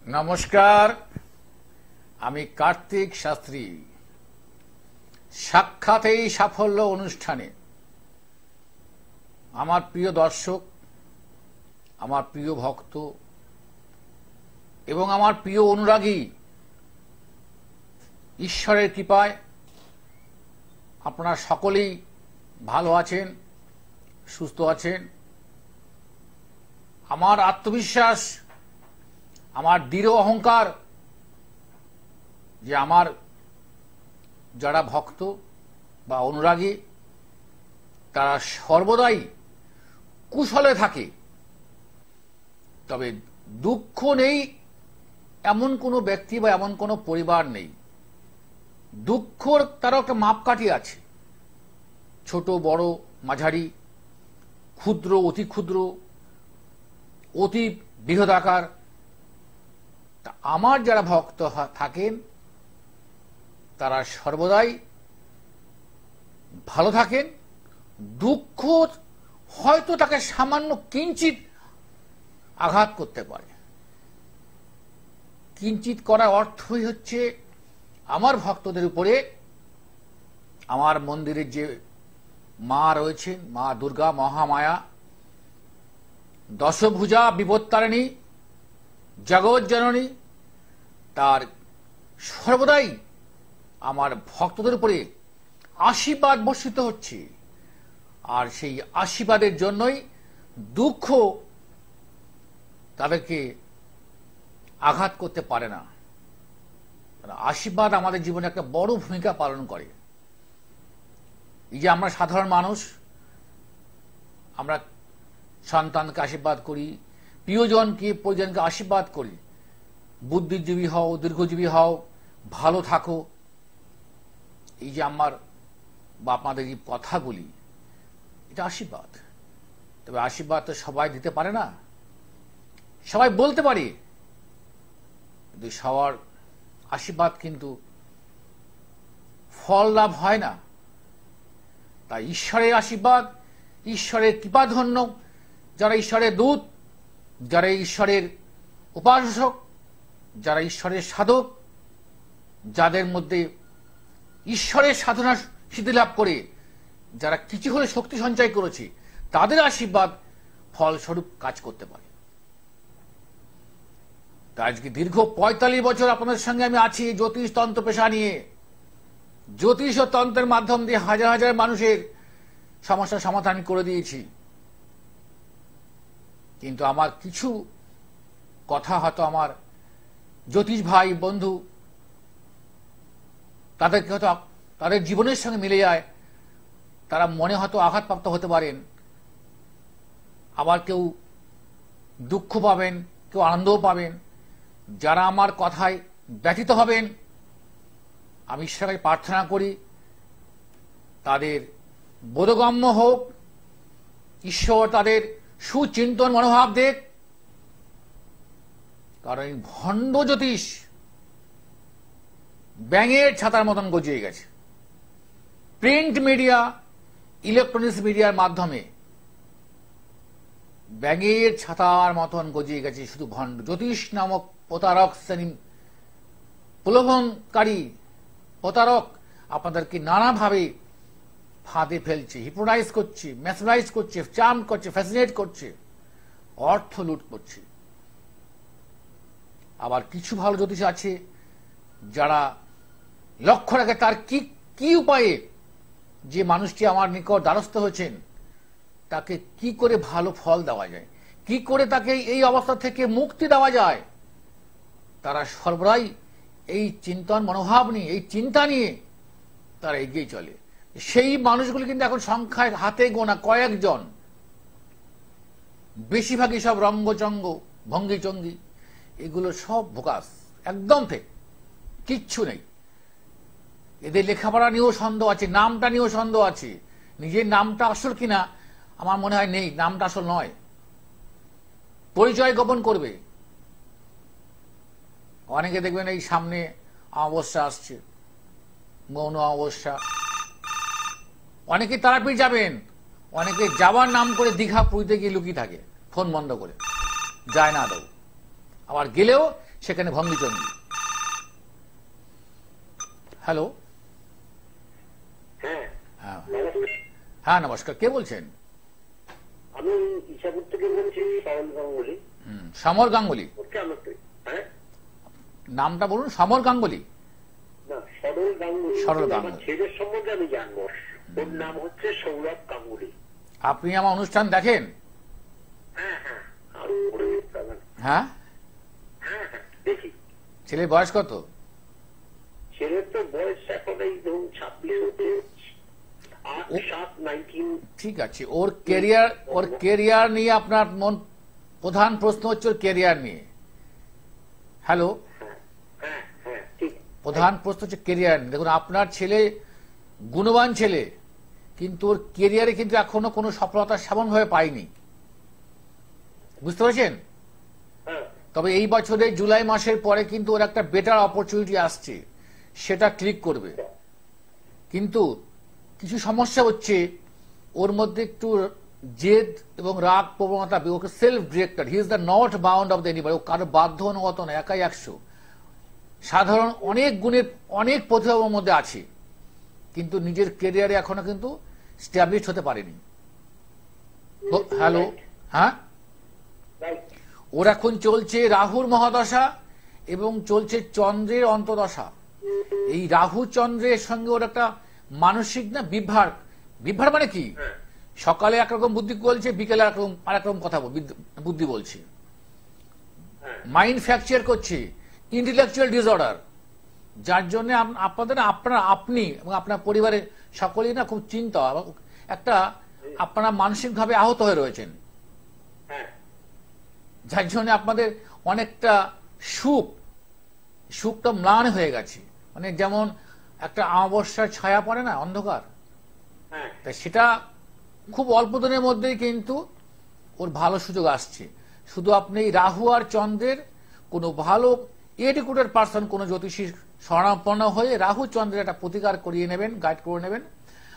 নমস্কার, আমি কার্তিক শাস্ত্রী। সাক্ষাতেই সাফল্য অনুষ্ঠানে আমার প্রিয় দর্শক, আমার প্রিয় ভক্ত এবং আমার প্রিয় অনুরাগী, ঈশ্বরের কৃপায় আপনারা সকলেই ভালো আছেন, সুস্থ আছেন। আমার আত্মবিশ্বাস, আমার দৃঢ় অহংকার যে আমার যারা ভক্ত বা অনুরাগী তারা সর্বদাই কুশলে থাকে। তবে দুঃখ নেই এমন কোনো ব্যক্তি বা এমন কোনো পরিবার নেই। দুঃখর তারও একটা মাপকাঠি আছে, ছোট বড় মাঝারি, ক্ষুদ্র অতি ক্ষুদ্র, অতি বৃহদাকার। আমার যারা ভক্ত থাকেন তারা সর্বদাই ভালো থাকেন। দুঃখ হয়তো তাকে সামান্য কিঞ্চিত আঘাত করতে পারে। কিঞ্চিত করার অর্থই হচ্ছে আমার ভক্তদের উপরে আমার মন্দিরের যে মা রয়েছেন, মা দুর্গা মহামায়া, দশভুজা বিপত্তারিণী, জগৎ জননী, তার সর্বদাই আমার ভক্তদের উপরে আশীর্বাদ বর্ষিত হচ্ছে। আর সেই আশীর্বাদের জন্যই দুঃখ তাদেরকে আঘাত করতে পারে না। আশীর্বাদ আমাদের জীবনে একটা বড় ভূমিকা পালন করে। এই যে আমরা সাধারণ মানুষ, আমরা সন্তানকে আশীর্বাদ করি, প্রিয়জনকে পরিজনকে আশীর্বাদ করি, বুদ্ধিজীবী হও, দীর্ঘজীবী হও, ভালো থাকো। এই যে আমার বা আপনাদের এই কথাগুলি, এটা আশীর্বাদ। তবে আশীর্বাদ তো সবাই দিতে পারে না, সবাই বলতে পারে, কিন্তু সবার আশীর্বাদ কিন্তু ফল লাভ হয় না। তাই ঈশ্বরের আশীর্বাদ, ঈশ্বরের কৃপাধন্য যারা ঈশ্বরের দূত, যারা ঈশ্বরের উপাসক, যারা ঈশ্বরের সাধক, যাদের মধ্যে ঈশ্বরের সাধনা সিদ্ধি লাভ করে যারা কিছু হলে শক্তি সঞ্চয় করেছে, তাদের আশীর্বাদ ফলস্বরূপ কাজ করতে পারে। তাই আজকে দীর্ঘ ৪৫ বছর আপনাদের সঙ্গে আমি আছি জ্যোতিষ তন্ত্র পেশা নিয়ে। জ্যোতিষ ও তন্ত্রের মাধ্যম দিয়ে হাজার হাজার মানুষের সমস্যার সমাধান করে দিয়েছি। কিন্তু আমার কিছু কথা হয়তো আমার জ্যোতিষ ভাই বন্ধু তাদেরকে হয়তো তাদের জীবনের সঙ্গে মিলে যায়, তারা মনে হয়তো আঘাতপ্রাপ্ত হতে পারেন, আবার কেউ দুঃখ পাবেন, কেউ আনন্দও পাবেন। যারা আমার কথায় ব্যথিত হবেন, আমি ঈশ্বরের কাছে প্রার্থনা করি তাদের বোধগম্য হোক, ঈশ্বর তাদের সুচিন্তন মনোভাব দেখ। কারণ এই ভণ্ড জ্যোতিষ ব্যাঙের ছাতার মতন গজিয়ে গেছে। প্রিন্ট মিডিয়া, ইলেকট্রনিক্স মিডিয়ার মাধ্যমে ব্যাঙের ছাতার মতন গজিয়ে গেছে শুধু ভণ্ড জ্যোতিষ নামক প্রতারক শ্রেণী, প্রলোভনকারী প্রতারক আপনাদেরকে নানাভাবে ফাঁদে ফেলছে, হিপনোটাইজ করছে, মেসমারাইজ করছে, চার্ম করছে, ফ্যাসিনেট করছে, অর্থ লুট করছে। আবার কিছু ভালো জ্যোতিষ আছে যারা লক্ষ্য রাখে তার কি উপায়ে যে মানুষটি আমার নিকট দ্বারস্থ হয়েছেন তাকে কি করে ভালো ফল দেওয়া যায়, কি করে তাকে এই অবস্থা থেকে মুক্তি দেওয়া যায়। তারা সর্বদাই এই চিন্তন মনোভাব নিয়ে, এই চিন্তা নিয়ে তারা এগিয়ে চলে। সেই মানুষগুলি কিন্তু এখন সংখ্যায় হাতে গোনা কয়েকজন, বেশিরভাগই সব রঙ্গচঙ্গ, ভঙ্গি চঙ্গি, এগুলো সব ভোকাস, একদম ফেক, কিচ্ছু নেই। এদের লেখাপড়া নিয়েও সন্দেহ আছে, নামটা নিয়েও সন্দেহ আছে, নিজের নামটা আসল কিনা আমার মনে হয় নেই, নামটা আসল নয়, পরিচয় গোপন করবে। অনেকে দেখবেন এই সামনে অমাবস্যা আসছে, মৌন অমাবস্যা, অনেকে তারাপীঠ যাবেন, অনেকে যাওয়ার নাম করে দীঘা পুরীতে গিয়ে লুকিয়ে থাকে, ফোন বন্ধ করে যায় না আদৌ। আবার গেলেও সেখানে ভঙ্গিচঙ্গি। হ্যালো, হ্যাঁ হ্যাঁ নমস্কার, কে বলছেন? আমি ইসাপুর থেকে বলছি, সমর গাঙ্গুলি। সমর গাঙ্গুলি, হ্যাঁ নামটা বলুন। সমর গাঙ্গুলি, না সরল গাঙ্গুলি। সরল আমার গাঙ্গুলি। ছেলের সম্বন্ধে আমি জানবো। ওর নাম হচ্ছে সৌরভ গাঙ্গুলি। আপনি আমার অনুষ্ঠান দেখেন? হ্যাঁ হ্যাঁ আরো করে দিতে হ্যাঁ হ্যাঁ হ্যাঁ দেখি। ছেলের বয়স কত? ছেলের তো বয়স এখন এই ধরুন 26 হতে 8-7-19। ঠিক আছে, ওর কেরিয়ার নিয়ে আপনার প্রধান প্রশ্ন হচ্ছে ওর কেরিয়ার নিয়ে। হ্যালো, হ্যাঁ হ্যাঁ ঠিক। প্রধান প্রশ্ন হচ্ছে কেরিয়ার নিয়ে। দেখুন, আপনার ছেলে গুণবান ছেলে, কিন্তু ওর কেরিয়ারে কিন্তু এখনো কোনো সফলতা সেমনভাবে পায়নি, বুঝতে পারছেন? তবে এই বছরে জুলাই মাসের পরে কিন্তু ওর একটা বেটার অপরচুনিটি আসছে, সেটা ক্লিক করবে। কিন্তু কিছু সমস্যা হচ্ছে ওর মধ্যে, একটু জেদ এবং রাগ প্রবণতা। ওকে self directed, he is the not bound of the anybody. ও কারো বাধ্য অনুগত নয়, একাই 100। সাধারণ অনেক গুণের, অনেক প্রতিভা ওর মধ্যে আছে, কিন্তু নিজের কেরিয়ারে এখনো কিন্তু স্ট্যাবলিশ হতে পারেনি। হ্যালো, হ্যাঁ, ওর এখন চলছে রাহুর মহাদশা এবং চলছে চন্দ্রের অন্তদশা। এই রাহু চন্দ্রের সঙ্গে ওর একটা মানসিক না বিভ্রাট মানে কি, সকালে একরকম বুদ্ধি বলছে, বিকেলে আরেকরকম কথা বুদ্ধি বলছে, মাইন্ড ফ্র্যাকচার করছে, ইন্টেলেকচুয়াল ডিসঅর্ডার। যার জন্য আপনি এবং আপনার পরিবারের সকলেই না খুব চিন্তা, একটা আপনারা মানসিকভাবে আহত হয়ে রয়েছেন, যার জন্য আপনাদের অনেকটা সুখটা ম্লান হয়ে গেছে। মানে যেমন একটা অমাবস্যার ছায়া পড়ে না, অন্ধকার, তাই সেটা খুব অল্প দিনের মধ্যেই কিন্তু ওর ভালো সুযোগ আসছে। শুধু আপনি রাহু আর চন্দ্রের কোনো ভালো এডুকেটেড পার্সন, কোনো জ্যোতিষীর শরণাপন্ন হয়ে রাহু চন্দ্রের একটা প্রতিকার করিয়ে নেবেন, গাইড করে নেবেন।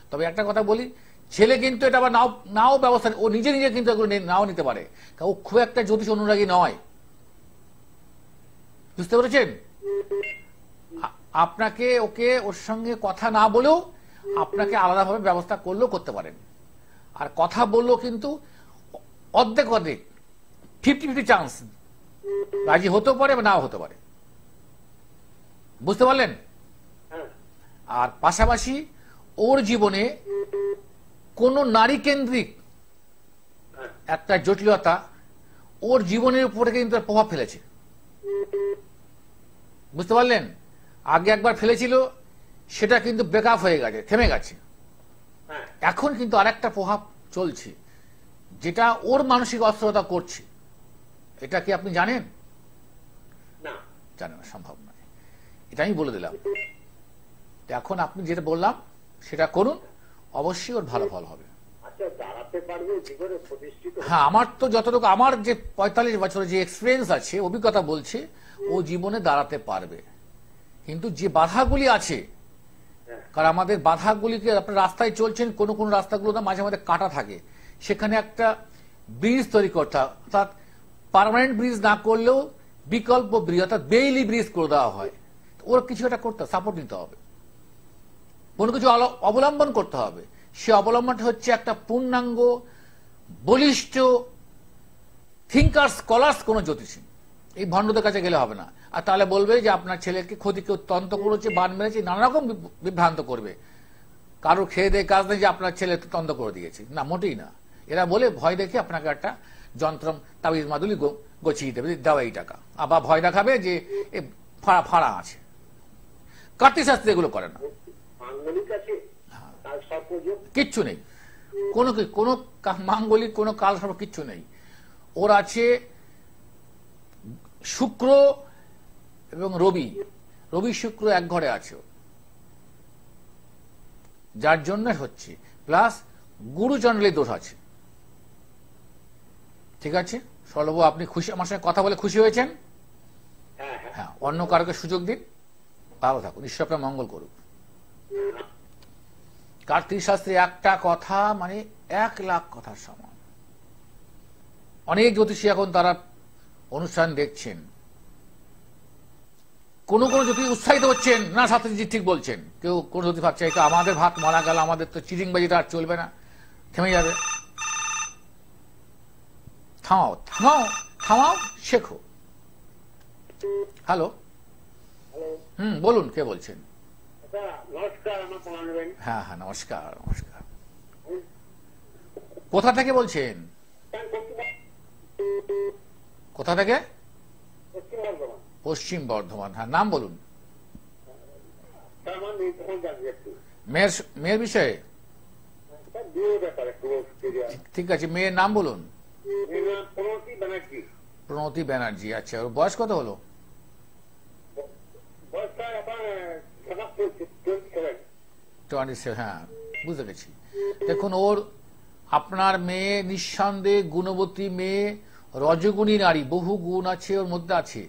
তবে একটা কথা বলি, ছেলে কিন্তু এটা আবার নাও ব্যবস্থা, ও নিজে কিন্তু এগুলো নাও নিতে পারে, ও খুব একটা জ্যোতিষ অনুরাগী নয়, বুঝতে পেরেছেন? আপনাকে ওর সঙ্গে কথা না বলেও আপনাকে আলাদাভাবে ব্যবস্থা করলেও করতে পারেন। আর কথা বললেও কিন্তু অর্ধেক 50-50 চান্স রাজি হতেও পারে বা নাও হতে পারে, বুঝতে পারলেন? আর পাশাপাশি ওর জীবনে কোন নারী কেন্দ্রিক একটা জটিলতা ওর জীবনের উপরে কিন্তু প্রভাব ফেলেছে, বুঝতে পারলেন? আগে একবার ফেলেছিল, সেটা কিন্তু ব্রেকআপ হয়ে গেছে, থেমে গেছে। এখন কিন্তু আরেকটা প্রভাব চলছে, যেটা ওর মানসিক অস্থিরতা করছে। এটা কি আপনি জানেন? না, জানেন না, সম্ভব নয়। এটা আমি বলে দিলাম। এখন আপনি যেটা বললাম সেটা করুন, অবশ্যই ওর ভালো ফল হবে। হ্যাঁ, আমার তো যতটুকু, আমার যে 45 বছরের যে এক্সপিরিয়েন্স আছে, অভিজ্ঞতা বলছে ও জীবনে দাঁড়াতে পারবে। কিন্তু যে বাধাগুলি আছে, কারণ আমাদের বাধাগুলিকে, আপনার রাস্তায় চলছেন, কোন কোন রাস্তাগুলো না মাঝে মাঝে কাটা থাকে, সেখানে একটা ব্রিজ তৈরি করতে হয়, অর্থাৎ পার্মানেন্ট ব্রিজ না করলেও বিকল্প ব্রিজ, অর্থাৎ বেইলি ব্রিজ করে দেওয়া হয়। ওর কিছু একটা করতে, সাপোর্ট নিতে হবে, কোনো কিছু অবলম্বন করতে হবে। সে অবলম্বনটা হচ্ছে একটা পূর্ণাঙ্গ বলিষ্ঠ থিঙ্কার স্কলার্স কোন জ্যোতিষী। এই ভণ্ডদের কাছে গেলে হবে না। আর তাহলে বলবে যে আপনার ছেলেকে ক্ষতিকে তন্ত্র করেছে, বান মেরেছে, নানা রকম বিভ্রান্ত করবে। কারোর খেয়ে দিয়ে কাজ নেই যে আপনার ছেলে তন্ত্র করে দিয়েছে, না, মোটেই না। এরা বলে ভয় দেখে আপনাকে একটা যন্ত্র তাবিজ মাদুলি গছিয়ে দেবে, দেওয়া এই টাকা, আবার ভয় দেখাবে যে ফাড়া আছে। কার্তিক শাস্ত্রী এগুলো করে না, কিচ্ছু নেই, কোন মাঙ্গলিক কোন কাল সর্প কিচ্ছু নেই। ওর আছে শুক্র এবং রবি শুক্র এক ঘরে আছে, যার জন্য হচ্ছে, প্লাস গুরুচন্ডলী দোষ আছে। ঠিক আছে সরলবাবু, আপনি খুশি, আমার সঙ্গে কথা বলে খুশি হয়েছেন? হ্যাঁ, অন্য কারোকে সুযোগ দিন, ভালো থাকুন, ঈশ্বর আপনার মঙ্গল করুক। কার্তিক শাস্ত্রী একটা কথা মানে 1 লাখ কথার সমান। অনেক জ্যোতিষী এখন তারা অনুষ্ঠান দেখছেন, কোনো কোনো জ্যোতিষ উৎসাহিত হচ্ছেন না, শাস্ত্রীজি ঠিক বলছেন। কেউ কোনো জ্যোতিষ ভাবছে এটা আমাদের ভাত মারা গেল, আমাদের তো চিটিংবাজিটা আর চলবে না, থেমে যাবে। থামাও থামাও থামাও, শেখো। হ্যালো, বলুন, কে বলছেন? নমস্কার, আমার প্রণাম নেবেন। হ্যাঁ হ্যাঁ, নমস্কার নমস্কার। কোথা থেকে বলছেন? কোথা থেকে? পশ্চিম বর্ধমান। পশ্চিম বর্ধমান। হ্যাঁ, নাম বলুন। তার মানে তখন জানবি একটু মেয়ের বিষয়ে। তার বিয়ের ব্যাপার একটু ঠিক আছে, মেয়ের নাম বলুন। প্রণতি ব্যানার্জি। প্রণতি ব্যানার্জি। আচ্ছা, ওর বয়স কত হলো? বয়সটা এখন 27। 27। হ্যাঁ, বুঝতে পেরেছি। দেখুন, ওর আপনার মেয়ে নিঃসন্দেহে গুণবতী মেয়ে, রজগুণী নারী, বহু গুণ আছে ওর মধ্যে আছে,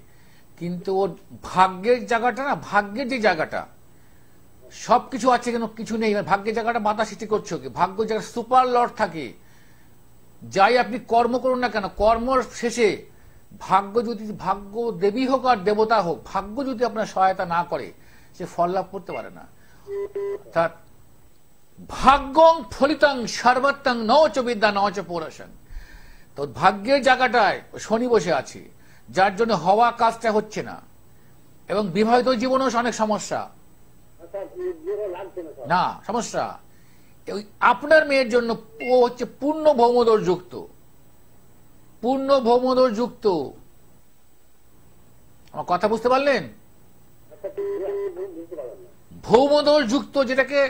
কিন্তু ওর ভাগ্যের জায়গাটা না, ভাগ্যের যে জায়গাটা সবকিছু আছে কেন কিছু নেই, ভাগ্যের জায়গাটা বাধা সৃষ্টি করছে ওকে। ভাগ্য জায়গা সুপার লর্ড থাকে, যাই আপনি কর্ম করুন না কেন, কর্মর শেষে ভাগ্য যদি, ভাগ্য দেবী হোক আর দেবতা হোক, ভাগ্য যদি আপনার সহায়তা না করে সে ফল লাভ করতে পারে না। অর্থাৎ ভাগ্যং ফলিতং সর্বত্তং নচ বিদ্যা নচ পৌরসং। তো ভাগ্যের জায়গাটায় শনি বসে আছে, যার জন্য হওয়া কাজটা হচ্ছে না, এবং বিবাহিত জীবনেও অনেক সমস্যা না, সমস্যা। আপনার মেয়ের জন্য ও হচ্ছে পূর্ণ ভৌমদোষ যুক্ত, পূর্ণ ভৌমদোষ যুক্ত। আমার কথা বুঝতে পারলেন? ভৌমদোষ যুক্ত, যেটাকে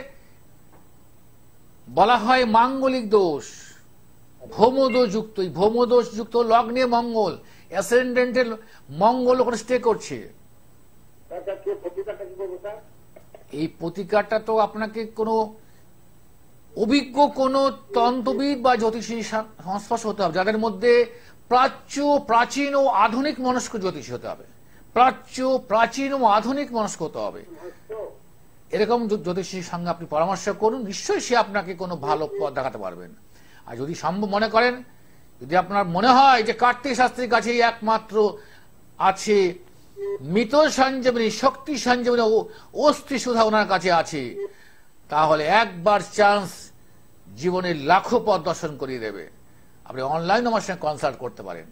বলা হয় মাঙ্গলিক দোষ, ভৌমদোষ যুক্ত। এই ভৌমদোষ যুক্ত লগ্নে মঙ্গল, অ্যাসেন্ডেন্টের মঙ্গল ওখানে স্টে করছে। এই প্রতিকারটা তো আপনাকে কোনো অভিজ্ঞ কোন তন্ত্রবিদ বা জ্যোতিষী সংস্পর্শ হতে হবে, যাদের মধ্যে প্রাচ্য, প্রাচীন ও আধুনিক মনস্ক জ্যোতিষী হতে হবে। প্রাচ্য, প্রাচীন ও আধুনিক মনস্ক হতে হবে। এরকম জ্যোতিষীর সঙ্গে আপনি পরামর্শ করুন, নিশ্চয়ই সে আপনাকে কোনো ভালো পথ দেখাতে পারবেন। আর যদি সম্ভব মনে করেন, যদি আপনার মনে হয় যে কার্তিক শাস্ত্রীর কাছেই একমাত্র আছে মৃত সঞ্জীবনী, শক্তি সঞ্জীবনী, অস্থি সুধা ওনার কাছে আছে, তাহলে একবার চান্স জীবনের লাখো পথ দর্শন করিয়ে দেবে। আপনি অনলাইন আমার সঙ্গে কনসাল্ট করতে পারেন।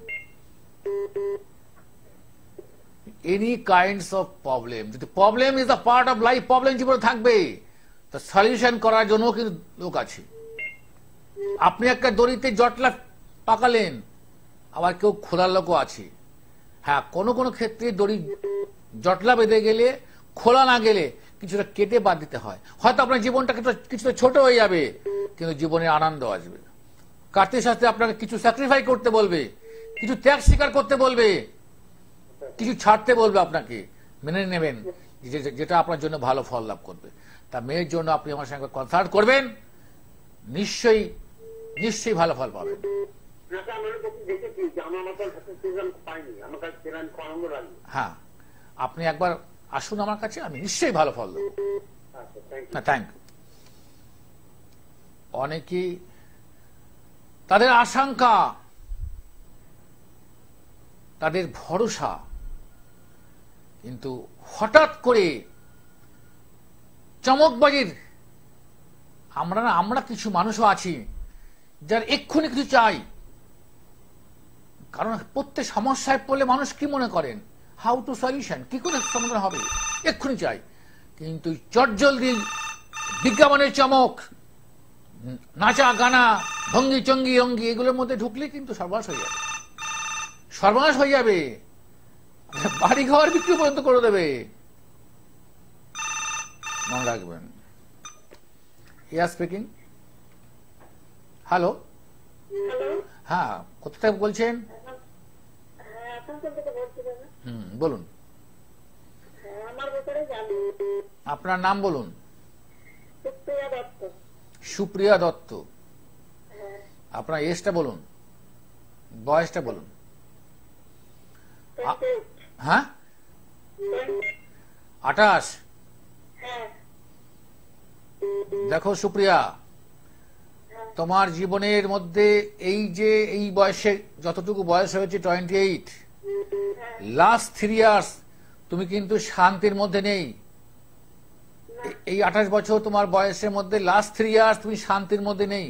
এনি কাইন্ডস অফ প্রবলেম, যদি problem is the part of life, problem জীবনে থাকবে, তো সলিউশন করার জন্য কিন্তু লোক আছে। আপনি একটা দড়িতে জটলা পাকালেন, আবার কেউ খোলার লোকও আছে। হ্যাঁ, কোনো কোনো ক্ষেত্রে দড়ি জটলা বেঁধে গেলে, খোলা না গেলে কিছুটা কেটে বাদ দিতে হয়। হয়তো আপনার জীবনটা কিছুটা ছোট হয়ে যাবে, কিন্তু জীবনে আনন্দ আসবে। কার্তিক শাস্ত্রে আপনাকে কিছু স্যাক্রিফাই করতে বলবে, কিছু ত্যাগ স্বীকার করতে বলবে, কিছু ছাড়তে বলবে, আপনাকে মেনে নেবেন, যেটা আপনার জন্য ভালো ফল লাভ করবে। তা মেয়ের জন্য আপনি আমার সঙ্গে কনসাল্ট করবেন, নিশ্চয়ই নিশ্চয়ই ভালো ফল পাবেন। হ্যাঁ, আপনি একবার আসুন আমার কাছে, আমি নিশ্চয়ই ভালো ফল দেবো। Thank you. অনেকেই তাদের আশঙ্কা, তাদের ভরসা, কিন্তু হঠাৎ করে চমকবাজির, আমরা কিছু মানুষও আছি যার এক্ষুনি কিছু চাই। কারণ প্রত্যেক সমস্যায় পড়লে মানুষ কি মনে করেন, হাউ টু সলিউশন, কি করে সমাধান হবে, এক্ষুনি চাই। কিন্তু চটজলদি বিজ্ঞাপনের চমক, নাচা গানা, ভঙ্গি চঙ্গি অঙ্গি, এগুলোর মধ্যে ঢুকলে কিন্তু সর্বনাশ হয়ে যাবে, সর্বনাশ হয়ে যাবে, বাড়ি ঘর বিক্রি পর্যন্ত করে দেবে। মনে রাখবেন। ইয়া স্পিকিং। হ্যালো, হ্যাঁ, কোথা থেকে বলছেন? বলুন, আপনার নাম বলুন। সুপ্রিয়া দত্ত। আপনার এজটা বলুন, বয়সটা বলুন। হ্যাঁ, 28। দেখো সুপ্রিয়া, তোমার জীবনের মধ্যে এই যে এই বয়সে, যতটুকু বয়স হয়েছে 28, লাস্ট 3 ইয়ার্স তুমি কিন্তু শান্তির মধ্যে নেই। এই 28 বছর তোমার বয়সের মধ্যে লাস্ট 3 ইয়ার্স তুমি শান্তির মধ্যে নেই।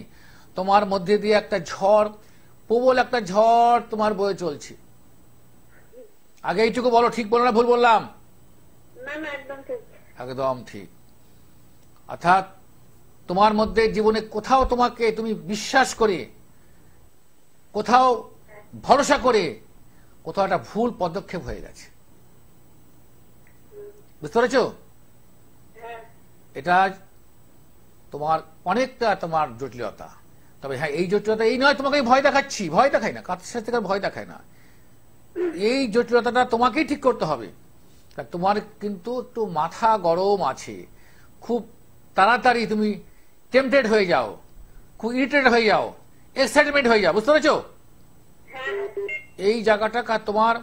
তোমার মধ্যে দিয়ে একটা ঝড়, প্রবল একটা ঝড় তোমার বয়ে চলছে। আগে এইটুকু বলো, ঠিক বলো না ভুল বললাম? না না, একদম ঠিক। একদম ঠিক। অর্থাৎ তোমার মধ্যে জীবনে কোথাও তোমাকে তুমি বিশ্বাস করে, কোথাও ভরসা করে, কোথাও একটা ভুল পদক্ষেপ হয়ে গেছে। বুঝতে পেরেছ? হ্যাঁ এটা তোমার অনেকটা তোমার জটিলতা। তবে হ্যাঁ, এই জটিলতা এই নয় তোমাকে ভয় দেখাচ্ছি, ভয় দেখাই না, কাছের সাথে ভয় দেখায় না। এই জটিলতাটা তোমাকেই ঠিক করতে হবে। তোমার কিন্তু একটু মাথা গরম আছে, খুব তাড়াতাড়ি তুমি টেম্পটেড হয়ে যাও, খুব ইরিটেট হয়ে যাও, এক্সাইটমেন্ট হয়ে যাও। বুঝতে পেরেছো? হ্যাঁ এই জায়গাটা তোমার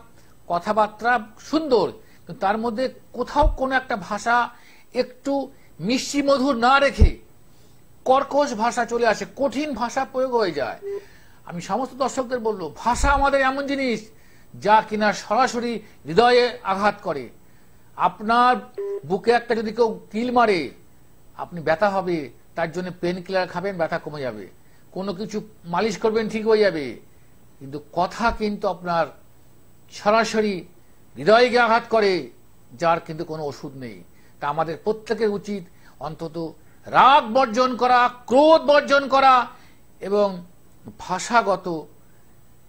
কথাবার্তা সুন্দর, কিন্তু তার মধ্যে কোথাও কোনো একটা ভাষা একটু মিষ্টি মধুর না রেখে কর্কশ ভাষা চলে আসে, কঠিন ভাষা প্রয়োগ হয়ে যায়। আমি সমস্ত দর্শকদের বলবো, ভাষা আমাদের এমন জিনিস যা কিনা সরাসরি হৃদয়ে আঘাত করে। আপনার বুকে একটা যদি কেউ কিল মারে, আপনি ব্যথা হবে, তার জন্য পেন কিলার খাবেন, ব্যথা কমে যাবে, কোনো কিছু মালিশ করবেন, ঠিক হয়ে যাবে। কিন্তু কথা কিন্তু আপনার সরাসরি হৃদয়ে গিয়ে আঘাত করে, যার কিন্তু কোনো ওষুধ নেই। তা আমাদের প্রত্যেকের উচিত অন্তত রাগ বর্জন করা, ক্রোধ বর্জন করা এবং ভাষাগত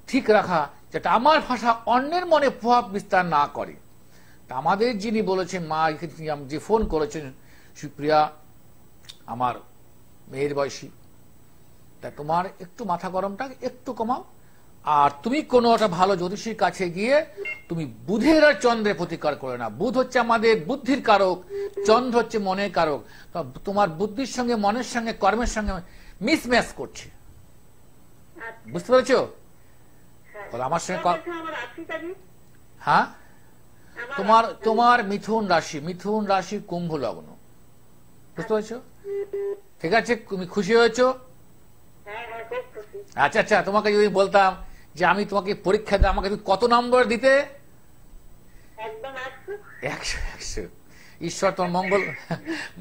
ঠিক রাখা, যেটা আমার ভাষা অন্যের মনে প্রভাব বিস্তার না করে। তা আমাদের যিনি বলেছেন, মা যে ফোন করেছেন সুপ্রিয়া, আমার মেয়ের বয়সী, তা তোমার একটু মাথা গরমটা একটু কমাও। আর তুমি কোনো একটা ভালো জ্যোতিষীর কাছে গিয়ে তুমি বুধের আর চন্দ্রের প্রতিকার করে না। বুধ হচ্ছে আমাদের বুদ্ধির কারক, চন্দ্র হচ্ছে মনের কারক। তোমার বুদ্ধির সঙ্গে, মনের সঙ্গে, কর্মের সঙ্গে মিসম্যাচ করছে। বুঝতে পেরেছো? আমার সঙ্গে হ্যাঁ, তোমার মিথুন রাশি, মিথুন রাশি কুম্ভ লগ্ন। বুঝতে পেরেছো? ঠিক আছে, তুমি খুশি হয়েছো? আচ্ছা আচ্ছা, তোমাকে যদি বলতাম যে আমি তোমাকে পরীক্ষা দিই, আমাকে তুমি কত নম্বর দিতে? 100। ঈশ্বর তোমার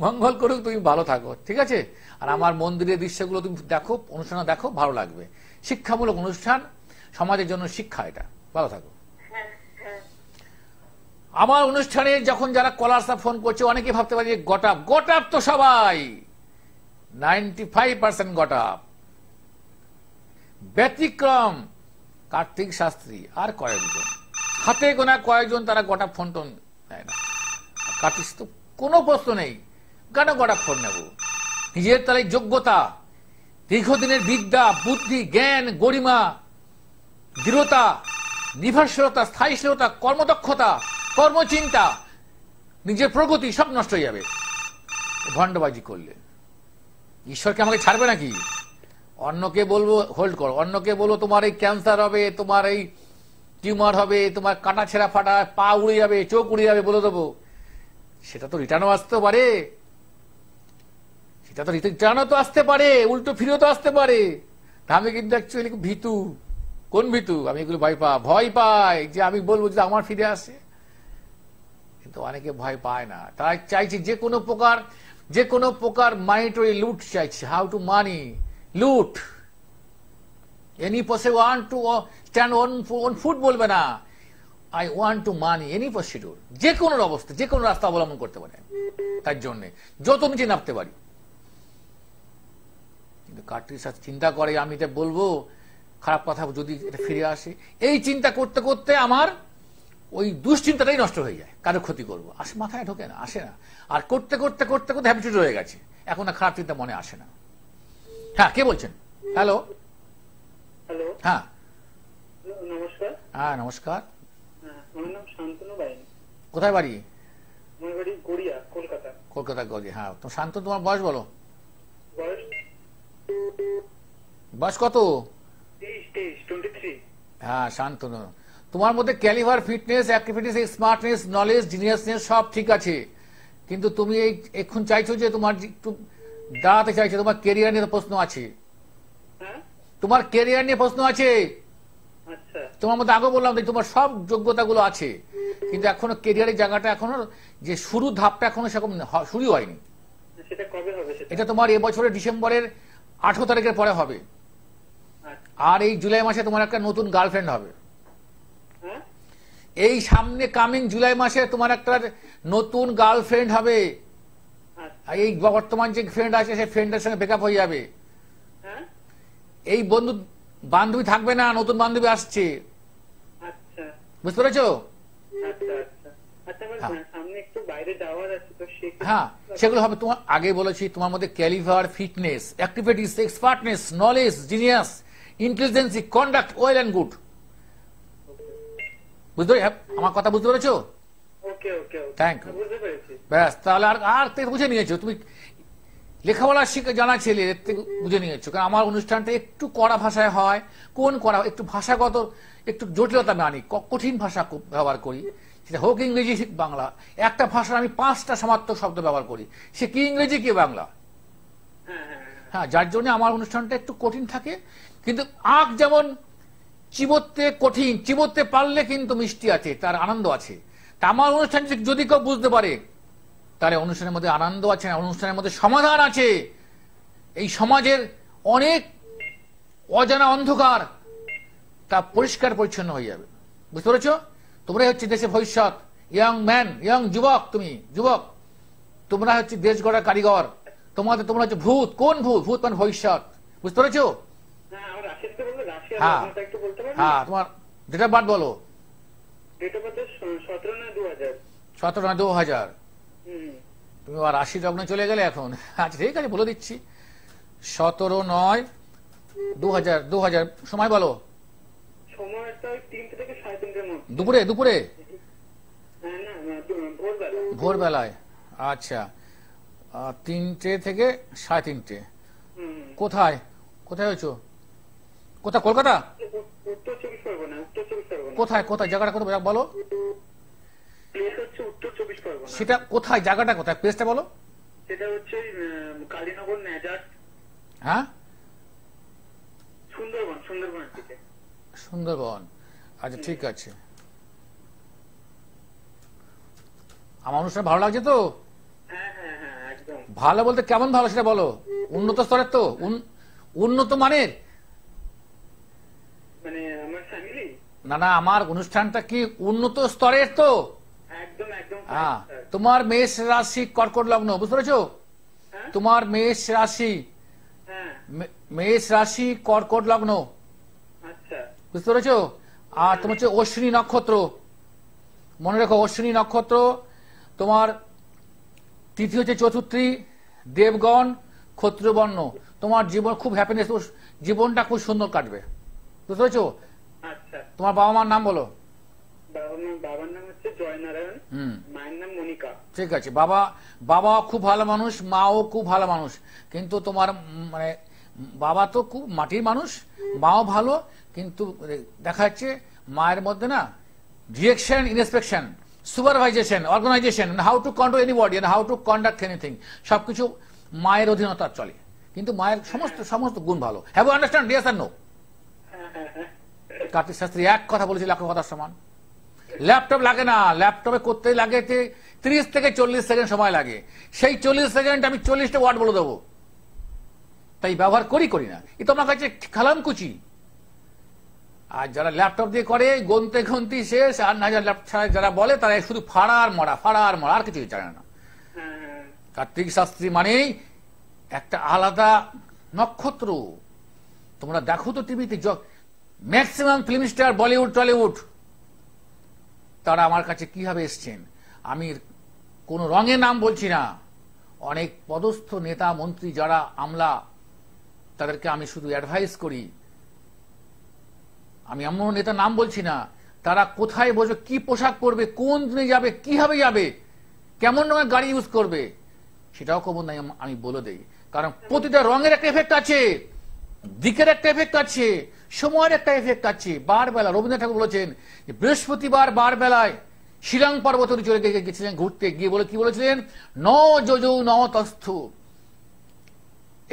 মঙ্গল করুক, তুমি ভালো থাকো, ঠিক আছে? আর আমার মন্দিরের দৃশ্যগুলো তুমি দেখো, অনুষ্ঠান দেখো, ভালো লাগবে। শিক্ষামূলক অনুষ্ঠান, সমাজের জন্য শিক্ষা, এটা। ভালো থাকো। আমার অনুষ্ঠানে যখন যারা কলারসা ফোন করছে, অনেকে ভাবতে পারে গটাপ, গটাপ তো সবাই 95% গটাপ। ব্যতিক্রম কার্তিক শাস্ত্রী আর কয়েকজন, হাতে গোনা কয়েকজন, তারা গটাপ ফোন টোন নেয় না। কার্তিক তো কোনো প্রশ্ন নেই, কেন গটাপ ফোন নেব? নিজের তার যোগ্যতা, দীর্ঘদিনের বিদ্যা, বুদ্ধি, জ্ঞান, গরিমা, দৃঢ়তা, নির্ভরশীলতা, স্থায়ীশীলতা, কর্মদক্ষতা, কর্মচিন্তা, নিজের প্রগতি সব নষ্ট হয়ে যাবে ভণ্ডবাজি করলে। ঈশ্বরকে আমাকে ছাড়বে নাকি? অন্যকে বলবো হোল্ড করো, অন্যকে বলবো তোমার এই ক্যান্সার হবে, তোমার এই টিউমার হবে, তোমার কাটা ছেঁড়া ফাটা, পা উড়ে যাবে, চোখ উড়ে যাবে, বলে দেবো। সেটা তো রিটার্নও আসতে পারে, সেটা তো রিটার্নও তো আসতে পারে, উল্টো ফিরেও তো আসতে পারে। আমি কিন্তু অ্যাকচুয়ালি ভীতু। কোন ভীতু? আমি এগুলো ভয় পাই যে আমি বলবো যে আমার ফিরে আসে, কিন্তু অনেকে ভয় পায় না। তারা চাইছে যে কোনো প্রকার মানিটরি লুট চাইছে, হাউ টু মানি লুট। Any person want to stand on foot বলবে না, I want to money any procedure. যে কোনো অবস্থা, যে কোনো রাস্তা অবলম্বন করতে পারে, তার জন্য যত নিচে নামতে পারি। কিন্তু কার্তিক সাথে চিন্তা করে আমি এটা বলবো, খারাপ কথা যদি এটা ফিরে আসে, এই চিন্তা করতে করতে আমার ওই দুশ্চিন্তাটাই নষ্ট হয়ে যায়, কারো ক্ষতি করবো আসে মাথায় ঢোকে না, আসে না। আর করতে করতে করতে করতে হ্যাবিচুড হয়ে গেছে, এখন আর খারাপ চিন্তা মনে আসে না। হ্যাঁ, কে বলছেন? হ্যালো। হ্যালো, হ্যাঁ নমস্কার। হ্যাঁ নমস্কার। আমার নাম শান্তনু বাইন। কোথায় বাড়ি? আমার বাড়ি গড়িয়া, কলকাতা। কলকাতা গড়িয়া। হ্যাঁ, তো শান্ত, তোমার বয়স বলো। বয়স বয়স কত? 23। হ্যাঁ শান্তনু, তোমার মধ্যে calibre, fitness, activities, smartness, knowledge, geniusness সব ঠিক আছে, কিন্তু তুমি এই এখন চাইছো যে তোমার একটু দাঁড়াতে চাইছো, তোমার কেরিয়ার নিয়ে প্রশ্ন আছে। তোমার কেরিয়ার নিয়ে প্রশ্ন আছে। আচ্ছা, তোমার মধ্যে আগে বললাম তোমার সব যোগ্যতাগুলো আছে, কিন্তু এখনো কেরিয়ারের জায়গাটা এখনো যে শুরু ধাপটা এখনো সেরকম শুরু হয়নি। সেটা কবে হবে সেটা? এটা তোমার এবছরের ডিসেম্বরের 18 তারিখের পরে হবে। আচ্ছা। আর এই জুলাই মাসে তোমার একটা নতুন গার্লফ্রেন্ড হবে। হ্যাঁ? এই সামনে কামিং জুলাই মাসে তোমার একটা নতুন গার্লফ্রেন্ড হবে। আচ্ছা। আর এই বর্তমান যে ফ্রেন্ড আছে সেই ফ্রেন্ডের সঙ্গে ব্রেকআপ হয়ে যাবে। হ্যাঁ? এই বন্ধু বান্ধবী থাকবে না, নতুন বান্ধবী আসছে। আচ্ছা বুঝতে পেরেছো? আচ্ছা আচ্ছা আচ্ছা। আমার হ্যাঁ। সামনে একটু বাইরে যাওয়ার আছে, তো হ্যাঁ, সেগুলো হবে। তোমার আগে বলেছি তোমার মধ্যে calibre, fitness, activities, expertness, knowledge, genius, intelligency, conduct, well and good. বুঝতে আমার কথা বুঝতে পেরেছো? ওকে ওকে। Thank you. বুঝতে পেরেছি। ব্যাস, তাহলে আর আর থেকে বুঝে নিয়েছো তুমি। লেখাপড়া শিখে জানা ছেলে, এর থেকে বুঝে নিয়েছো। কারণ আমার অনুষ্ঠানটা একটু কড়া ভাষায় হয়। কোন কড়া, একটু ভাষাগত একটু জটিলতা আমি আনি, কঠিন ভাষা ব্যবহার করি। সেটা হোক ইংরেজি বাংলা, একটা ভাষার আমি 5টা সমার্থক শব্দ ব্যবহার করি। সে কি ইংরেজি কি বাংলা। হ্যাঁ হ্যাঁ হ্যাঁ, যার জন্য আমার অনুষ্ঠানটা একটু কঠিন থাকে। কিন্তু আখ যেমন চিবোতে কঠিন, চিবোতে পারলে কিন্তু মিষ্টি আছে, তার আনন্দ আছে। তা আমার অনুষ্ঠান যদি কেউ বুঝতে পারে তাহলে অনুষ্ঠানের মধ্যে আনন্দ আছে, অনুষ্ঠানের মধ্যে সমাধান আছে। এই সমাজের অনেক অজানা অন্ধকার তা পরিষ্কার পরিচ্ছন্ন হয়ে যাবে। বুঝতে পেরেছো? তোমরাই হচ্ছে দেশের ভবিষ্যৎ। ইয়াং ম্যান, ইয়াং যুবক, তুমি যুবক, তোমরা হচ্ছে দেশ গড়ার কারিগর। তোমরা হচ্ছে ভূত। কোন ভূত? ভূত মানে ভবিষ্যৎ। বুঝতে পেরেছো? হ্যাঁ। আমার রাশিয়াতে বলবো, রাশিয়ার হ্যাঁ লগ্নটা একটু বলতে পারবেন? হ্যাঁ, তোমার ডেট অফ বার্থ বলো। Date of birth 17/9/2000। 17/9/2000। হুম। তুমি আর রাশি লগ্নে চলে গেলে এখন। আচ্ছা ঠিক আছে, বলে দিচ্ছি। 17/9/2000। সময় বলো। সময়টা ওই 3টে থেকে 3:30টার মধ্যে। দুপুরে? দুপুরে হ্যাঁ না ভোরবেলা। ভোরবেলায়। আচ্ছা, 3টে থেকে 3:30। হুম। কোথায় কোথায় হয়েছো? কোথায়? কলকাতা? উত্তর 24 পরগনা। উত্তর 24 পরগনা। কোথায় কোথায় জায়গাটা কোথায় বলো? প্লেস হচ্ছে উত্তর 24 পরগনা। সেটা কোথায়, জায়গাটা কোথায়, প্লেসটা বলো। সেটা হচ্ছে কালীনগর, নেজার, হ্যাঁ, সুন্দরবনের দিকে। সুন্দরবন। আচ্ছা ঠিক আছে। আমার অনুষ্ঠান ভালো লাগছে তো? হ্যাঁ হ্যাঁ হ্যাঁ একদম। ভালো বলতে কেমন ভালো সেটা বলো। উন্নত স্তরের তো? উন্নত মানের? মানে আমার ফ্যামিলি? না না, আমার অনুষ্ঠানটা কি উন্নত স্তরের তো? একদম একদম। হ্যাঁ, তোমার মেষ রাশি কর্কট লগ্ন, বুঝতে পেরেছো? হ্যাঁ? তোমার মেষ রাশি, হ্যাঁ। মেষ রাশি কর্কট লগ্ন, আচ্ছা। বুঝতে পেরেছো? আর তোমার হচ্ছে অশ্বিনী নক্ষত্র। মনে রেখো, অশ্বিনী নক্ষত্র তোমার তিথি হচ্ছে চতুর্থী, দেবগণ, ক্ষত্রিয়বর্ণ। তোমার জীবন খুব হ্যাপিনেস, জীবনটা খুব সুন্দর কাটবে। বুঝতে পেরেছো? আচ্ছা। তোমার বাবা মার নাম বলো। বাবার নাম হচ্ছে জয়নারায়ণ, হুম, মায়ের নাম মনিকা। ঠিক আছে। বাবা খুব ভালো মানুষ, মাও খুব ভালো মানুষ। কিন্তু তোমার মানে বাবা তো খুব মাটির মানুষ, মাও ভালো, কিন্তু দেখা যাচ্ছে মায়ের মধ্যে না direction, inspection, supervision, organisation, how to control anybody and how to conduct anything, সবকিছু মায়ের অধীনতা চলে। কিন্তু মায়ের সমস্ত গুণ ভালো। Have you understand? ইয়েস আর নো? কার্তিক শাস্ত্রী এক কথা বলেছে লাখ কথার সমান। ল্যাপটপ লাগে না, ল্যাপটপে করতে লাগে 30 থেকে 40 সেকেন্ড সময় লাগে। সেই 40 সেকেন্ড আমি 40টা ওয়ার্ড বলে দেবো, তাই ব্যবহার করি না। এ তো আমার কাছে খালামকুচি। আর যারা ল্যাপটপ দিয়ে করে গন্তি শেষ, আর না যারা বলে তারা শুধু ফাড়ার মরা, আর কিছু জানে না। কার্তিক শাস্ত্রী মানেই একটা আলাদা নক্ষত্র। তোমরা দেখো তো টিভিতে, maximum film star, Bollywood Tollywood, তারা আমার কাছে কিভাবে এসছেন। আমি কোন রঙের নাম বলছি না, অনেক পদস্থ নেতা মন্ত্রী যারা আমলা, তাদেরকে আমি শুধু অ্যাডভাইস করি। আমি এমন নেতা নাম বলছি না, তারা কোথায় বসে, কি পোশাক পরবে, কোন দিনে যাবে, কিভাবে যাবে, কেমন রঙের গাড়ি ইউজ করবে, সেটাও খবর নাই আমি বলে দেই। কারণ প্রতিটা রঙের একটা এফেক্ট আছে, দিকের একটা এফেক্ট আছে, সময়ের একটা এফেক্ট আছে। বারবেলা রবীন্দ্রনাথ ঠাকুর বলেছেন যে বৃহস্পতিবার বারবেলায় শিলং পর্বত চলে গেছিলেন ঘুরতে গিয়ে, বলে কি বলেছিলেন, ন যোজৌ ন তস্থু।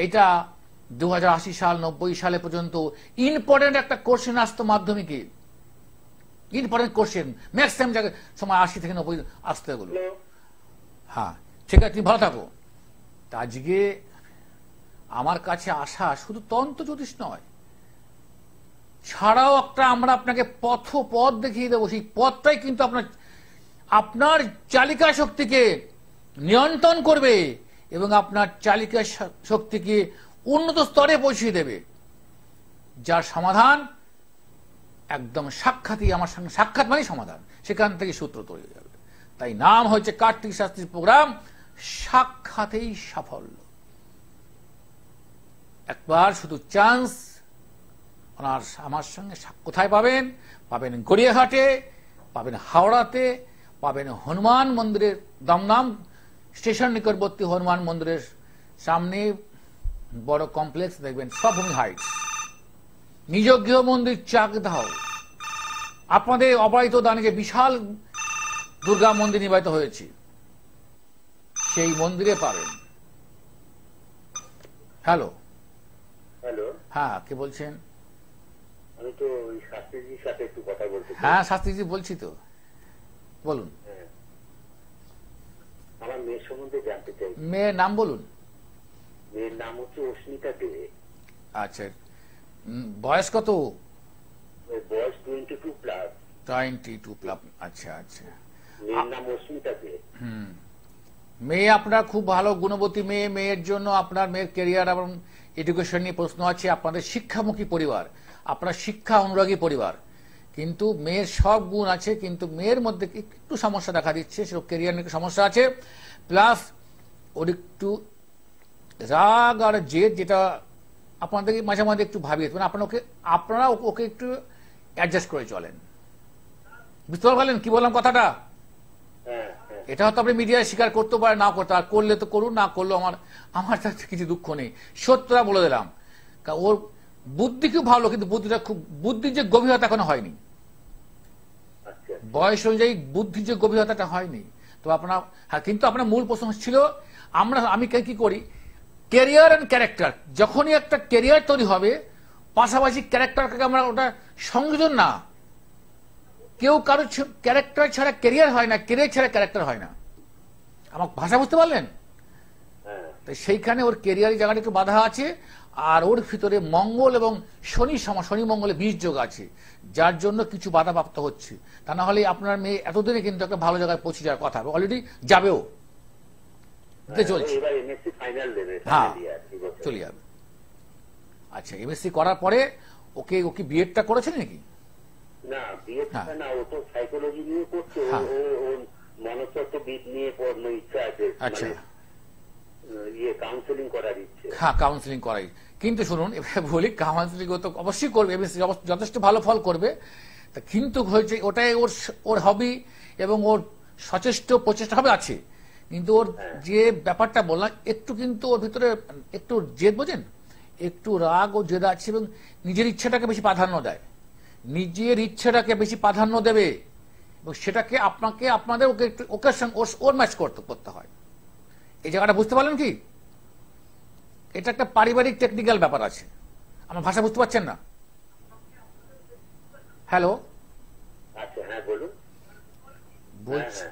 এটা 2080 সাল 90 সালে পর্যন্ত ইম্পর্টেন্ট একটা কোশ্চেন আসতো মাধ্যমিকে। ইম্পর্টেন্ট কোশ্চেন, ম্যাক্সিমাম জায়গায় সময় 80 থেকে 90 আসতে হলো। হ্যালো, হ্যাঁ ঠিক আছে, তুমি ভালো থাকো। তা আজকে আমার কাছে আসা শুধু তন্ত্র জ্যোতিষ নয়, ছাড়াও একটা আমরা আপনাকে পথ দেখিয়ে দেবো। সেই পথটাই কিন্তু আপনার চালিকা শক্তিকে নিয়ন্ত্রণ করবে এবং আপনার চালিকা শক্তিকে উন্নত স্তরে পৌঁছিয়ে দেবে, যার সমাধান একদম সাক্ষাৎই, আমার সঙ্গে সাক্ষাৎ মানেই সমাধান, সেখান থেকে সূত্র তৈরি হয়ে যাবে। তাই নাম হচ্ছে কার্তিক শাস্ত্রীর প্রোগ্রাম সাক্ষাতেই সাফল্য। একবার শুধু চান্স, আমার সঙ্গে কোথায় পাবেন? পাবেন গড়িয়াহাটে, পাবেন হাওড়াতে, পাবেন হনুমান মন্দিরের দমদম স্টেশন নিকটবর্তী হনুমান মন্দিরের সামনে বড় কমপ্লেক্স দেখবেন সবভূমি হাইটস, নিজ গৃহ মন্দির চাকদাহ। আপনাদের অপরাজিত দানে যে বিশাল দুর্গা মন্দির নির্বাচিত হয়েছে, সেই মন্দিরে পাবেন। হ্যালো, হ্যালো, হ্যাঁ কে বলছেন? আমি তো ওই শাস্ত্রীজির সাথে একটু কথা বলতে চাই। হ্যাঁ শাস্ত্রীজি বলছি তো, বলুন। হ্যাঁ, আমার মেয়ের সম্বন্ধে জানতে চাই। মেয়ের নাম বলুন। মেয়ের নাম হচ্ছে অস্মিতা দে। আচ্ছা, বয়স কত? ওর বয়স 22 প্লাস। 22 প্লাস। আচ্ছা আচ্ছা। মেয়ের নাম অস্মিতা দে। মেয়ে আপনার খুব ভালো গুণবতী মেয়ে। মেয়ের জন্য আপনার মেয়ের ক্যারিয়ার এবং এডুকেশন নিয়ে প্রশ্ন আছে। আপনাদের শিক্ষামুখী পরিবার, আপনার শিক্ষা অনুরাগী পরিবার, কিন্তু মেয়ের সব গুণ আছে, কিন্তু মেয়ের মধ্যে একটু সমস্যা দেখা দিচ্ছে, সে ক্যারিয়ার নিয়ে সমস্যা আছে, প্লাস ওর একটু রাগ আর জেদ, যেটা আপনাদেরকে মাঝে মাঝে একটু ভাবিয়ে, মানে আপনারা ওকে একটু অ্যাডজাস্ট করে চলেন। বুঝতে পারলেন কি বললাম কথাটা? হ্যাঁ হ্যাঁ, এটা হয়তো আপনি মিডিয়ায় স্বীকার করতে পারে, না করতে, আর করলে তো করুন, না করলেও আমার তাতে কিছু দুঃখ নেই। সত্যটা বলে দিলাম। ওর বুদ্ধি খুব ভালো, কিন্তু বুদ্ধির যে গভীরতা এখনো হয়নি। আচ্ছা, বয়স অনুযায়ী বুদ্ধির যে গভীরতাটা হয়নি। তো আপনার, হ্যাঁ, কিন্তু আপনার মূল প্রশ্ন ছিল আমি কি করি, ক্যারিয়ার এন্ড ক্যারেক্টার। যখনই একটা ক্যারিয়ার তৈরি হবে, পাশাপাশি ক্যারেক্টারকে আমরা ওটা সংযোজন না, কেউ কারো ক্যারেক্টার ছাড়া ক্যারিয়ার হয় না, ক্যারিয়ার ছাড়া ক্যারেক্টার হয় না। আমার ভাষা বুঝতে পারলেন? হ্যাঁ, তাই সেইখানে ওর ক্যারিয়ারের জায়গাটা একটু বাধা আছে। আর ওর ভিতরে মঙ্গল এবং শনি মঙ্গলে বীজ যোগ আছে, যার জন্য কিছু বাধাপ্রাপ্ত হচ্ছে। তা না হলে আপনার মেয়ে এতদিনে কিন্তু একটা ভালো জায়গায় পৌঁছে যাওয়ার কথা, অলরেডি যাবেও, চলছে। এবার এমএসসি ফাইনাল দেবে। হ্যাঁ, ফাইনাল ইয়ার, ঠিক আছে। চলে যাবে। আচ্ছা, এমএসসি করার পরে ওকে বিএডটা করেছেন নাকি? না, বিয়ে হ্যাঁ। না, ও তো সাইকোলজি নিয়ে করছে। হ্যাঁ। ও মনস্তত্ত্ববিদ নিয়ে পড়ানোর ইচ্ছা আছে। আচ্ছা, কাউন্সেলিং করার ইচ্ছে। হ্যাঁ কাউন্সিলিং করাই। কিন্তু শুনুন, এবার বলি, কাউন্সিলিং তো অবশ্যই করবে, এমএসসি যথেষ্ট ভালো ফল করবে। তা কিন্তু হয়েছে ওটাই ওর হবি এবং ওর সচেষ্ট প্রচেষ্টা হবে আছে। কিন্তু ওর যে ব্যাপারটা বললাম, একটু কিন্তু ওর ভিতরে একটু জেদ, বোঝেন, একটু রাগ ও জেদ আছে, এবং নিজের ইচ্ছাটাকে বেশি প্রাধান্য দেয়, নিজের ইচ্ছাটাকে বেশি প্রাধান্য দেবে, এবং সেটাকে আপনাদের ওকে সঙ্গে ওর ম্যাচ করতে হয়। এই জায়গাটা বুঝতে পারলেন কি? এটা একটা পারিবারিক টেকনিক্যাল ব্যাপার আছে। আমার ভাষা বুঝতে পারছেন না? হ্যালো, আচ্ছা, হ্যাঁ বলুন। বলছি,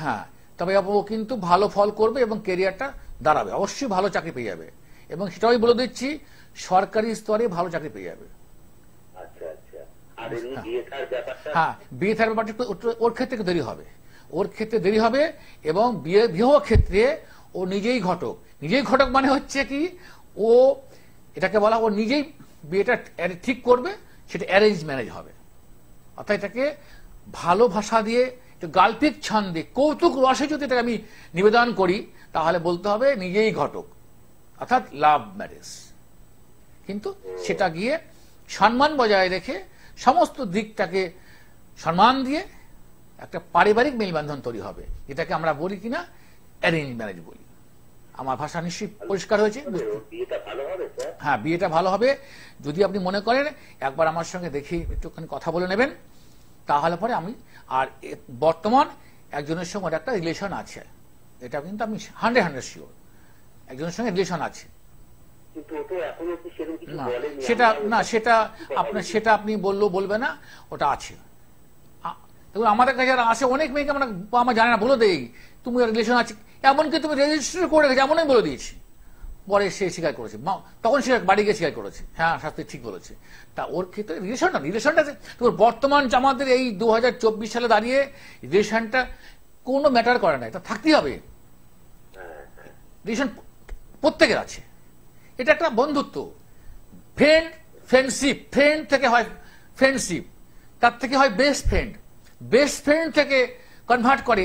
হ্যাঁ, তবে ও কিন্তু ভালো ফল করবে এবং ক্যারিয়ারটা দাঁড়াবে, অবশ্যই ভালো চাকরি পেয়ে যাবে, এবং সেটাই বলে দিচ্ছি, সরকারি স্তরে ভালো চাকরি পেয়ে যাবে। আচ্ছা আচ্ছা, আর এমনি বিয়ে থার ব্যাপারটা? হ্যাঁ, বিয়ে থার ব্যাপারটা ওর ক্ষেত্রে একটু দেরি হবে, ওর ক্ষেত্রে দেরি হবে, এবং বিবাহ ক্ষেত্রে ও নিজেই ঘটক মানে হচ্ছে কি, ও এটাকে বলা, ও নিজেই বিয়েটা ঠিক করবে, সেটা অ্যারেঞ্জ ম্যারেজ হবে। অর্থাৎ এটাকে ভালো ভাষা দিয়ে, একটু গাল্পিক ছন্দে, কৌতুক রসে যদি এটাকে আমি নিবেদন করি, তাহলে বলতে হবে নিজেই ঘটক, অর্থাৎ লাভ ম্যারেজ। কিন্তু সেটা গিয়ে সম্মান বজায় রেখে, সমস্ত দিকটাকে সম্মান দিয়ে একটা পারিবারিক মেলবন্ধন তৈরি হবে, এটাকে আমরা বলি কিনা অ্যারেঞ্জ ম্যারেজ বলি। আমার ভাষা নিশ্চয়ই পরিষ্কার হয়েছে? বিয়েটা ভালো হবে স্যার? হ্যাঁ, বিয়েটা ভালো হবে। যদি আপনি মনে করেন একবার আমার সঙ্গে দেখি একটুখানি কথা বলে নেবেন, তাহলে পরে আমি, আর বর্তমান একজনের সঙ্গে ওর একটা রিলেশন আছে, এটা কিন্তু আমি 100% শিওর, একজনের সঙ্গে রিলেশন আছে। কিন্তু ও তো এখনো কি সেরকম কিছু না, বলেনি। সেটা আপনি বলবে না, ওটা আছে। দেখুন আমাদের কাছে যারা আসে অনেক মেয়েকে আমরা আমার জানে না বলে দেই তুমি রিলেশন আছে, এমনকি তুমি রেজিস্টার করে রেখেছি এমনই বলে দিয়েছি। পরে সে স্বীকার করেছে, তখন সে বাড়ি গিয়ে স্বীকার করেছে হ্যাঁ শাস্তি ঠিক বলেছে। তা ওর ক্ষেত্রে রিলেশনটা তোর বর্তমান আমাদের এই 2024 সালে দাঁড়িয়ে রিলেশনটা কোনো ম্যাটার করে না, এটা থাকতেই হবে। রিলেশন প্রত্যেকের আছে, এটা একটা বন্ধুত্ব, ফ্রেন্ডশিপ, ফ্রেন্ড থেকে হয় ফ্রেন্ডশিপ, তার থেকে হয় বেস্ট ফ্রেন্ড থেকে কনভার্ট করে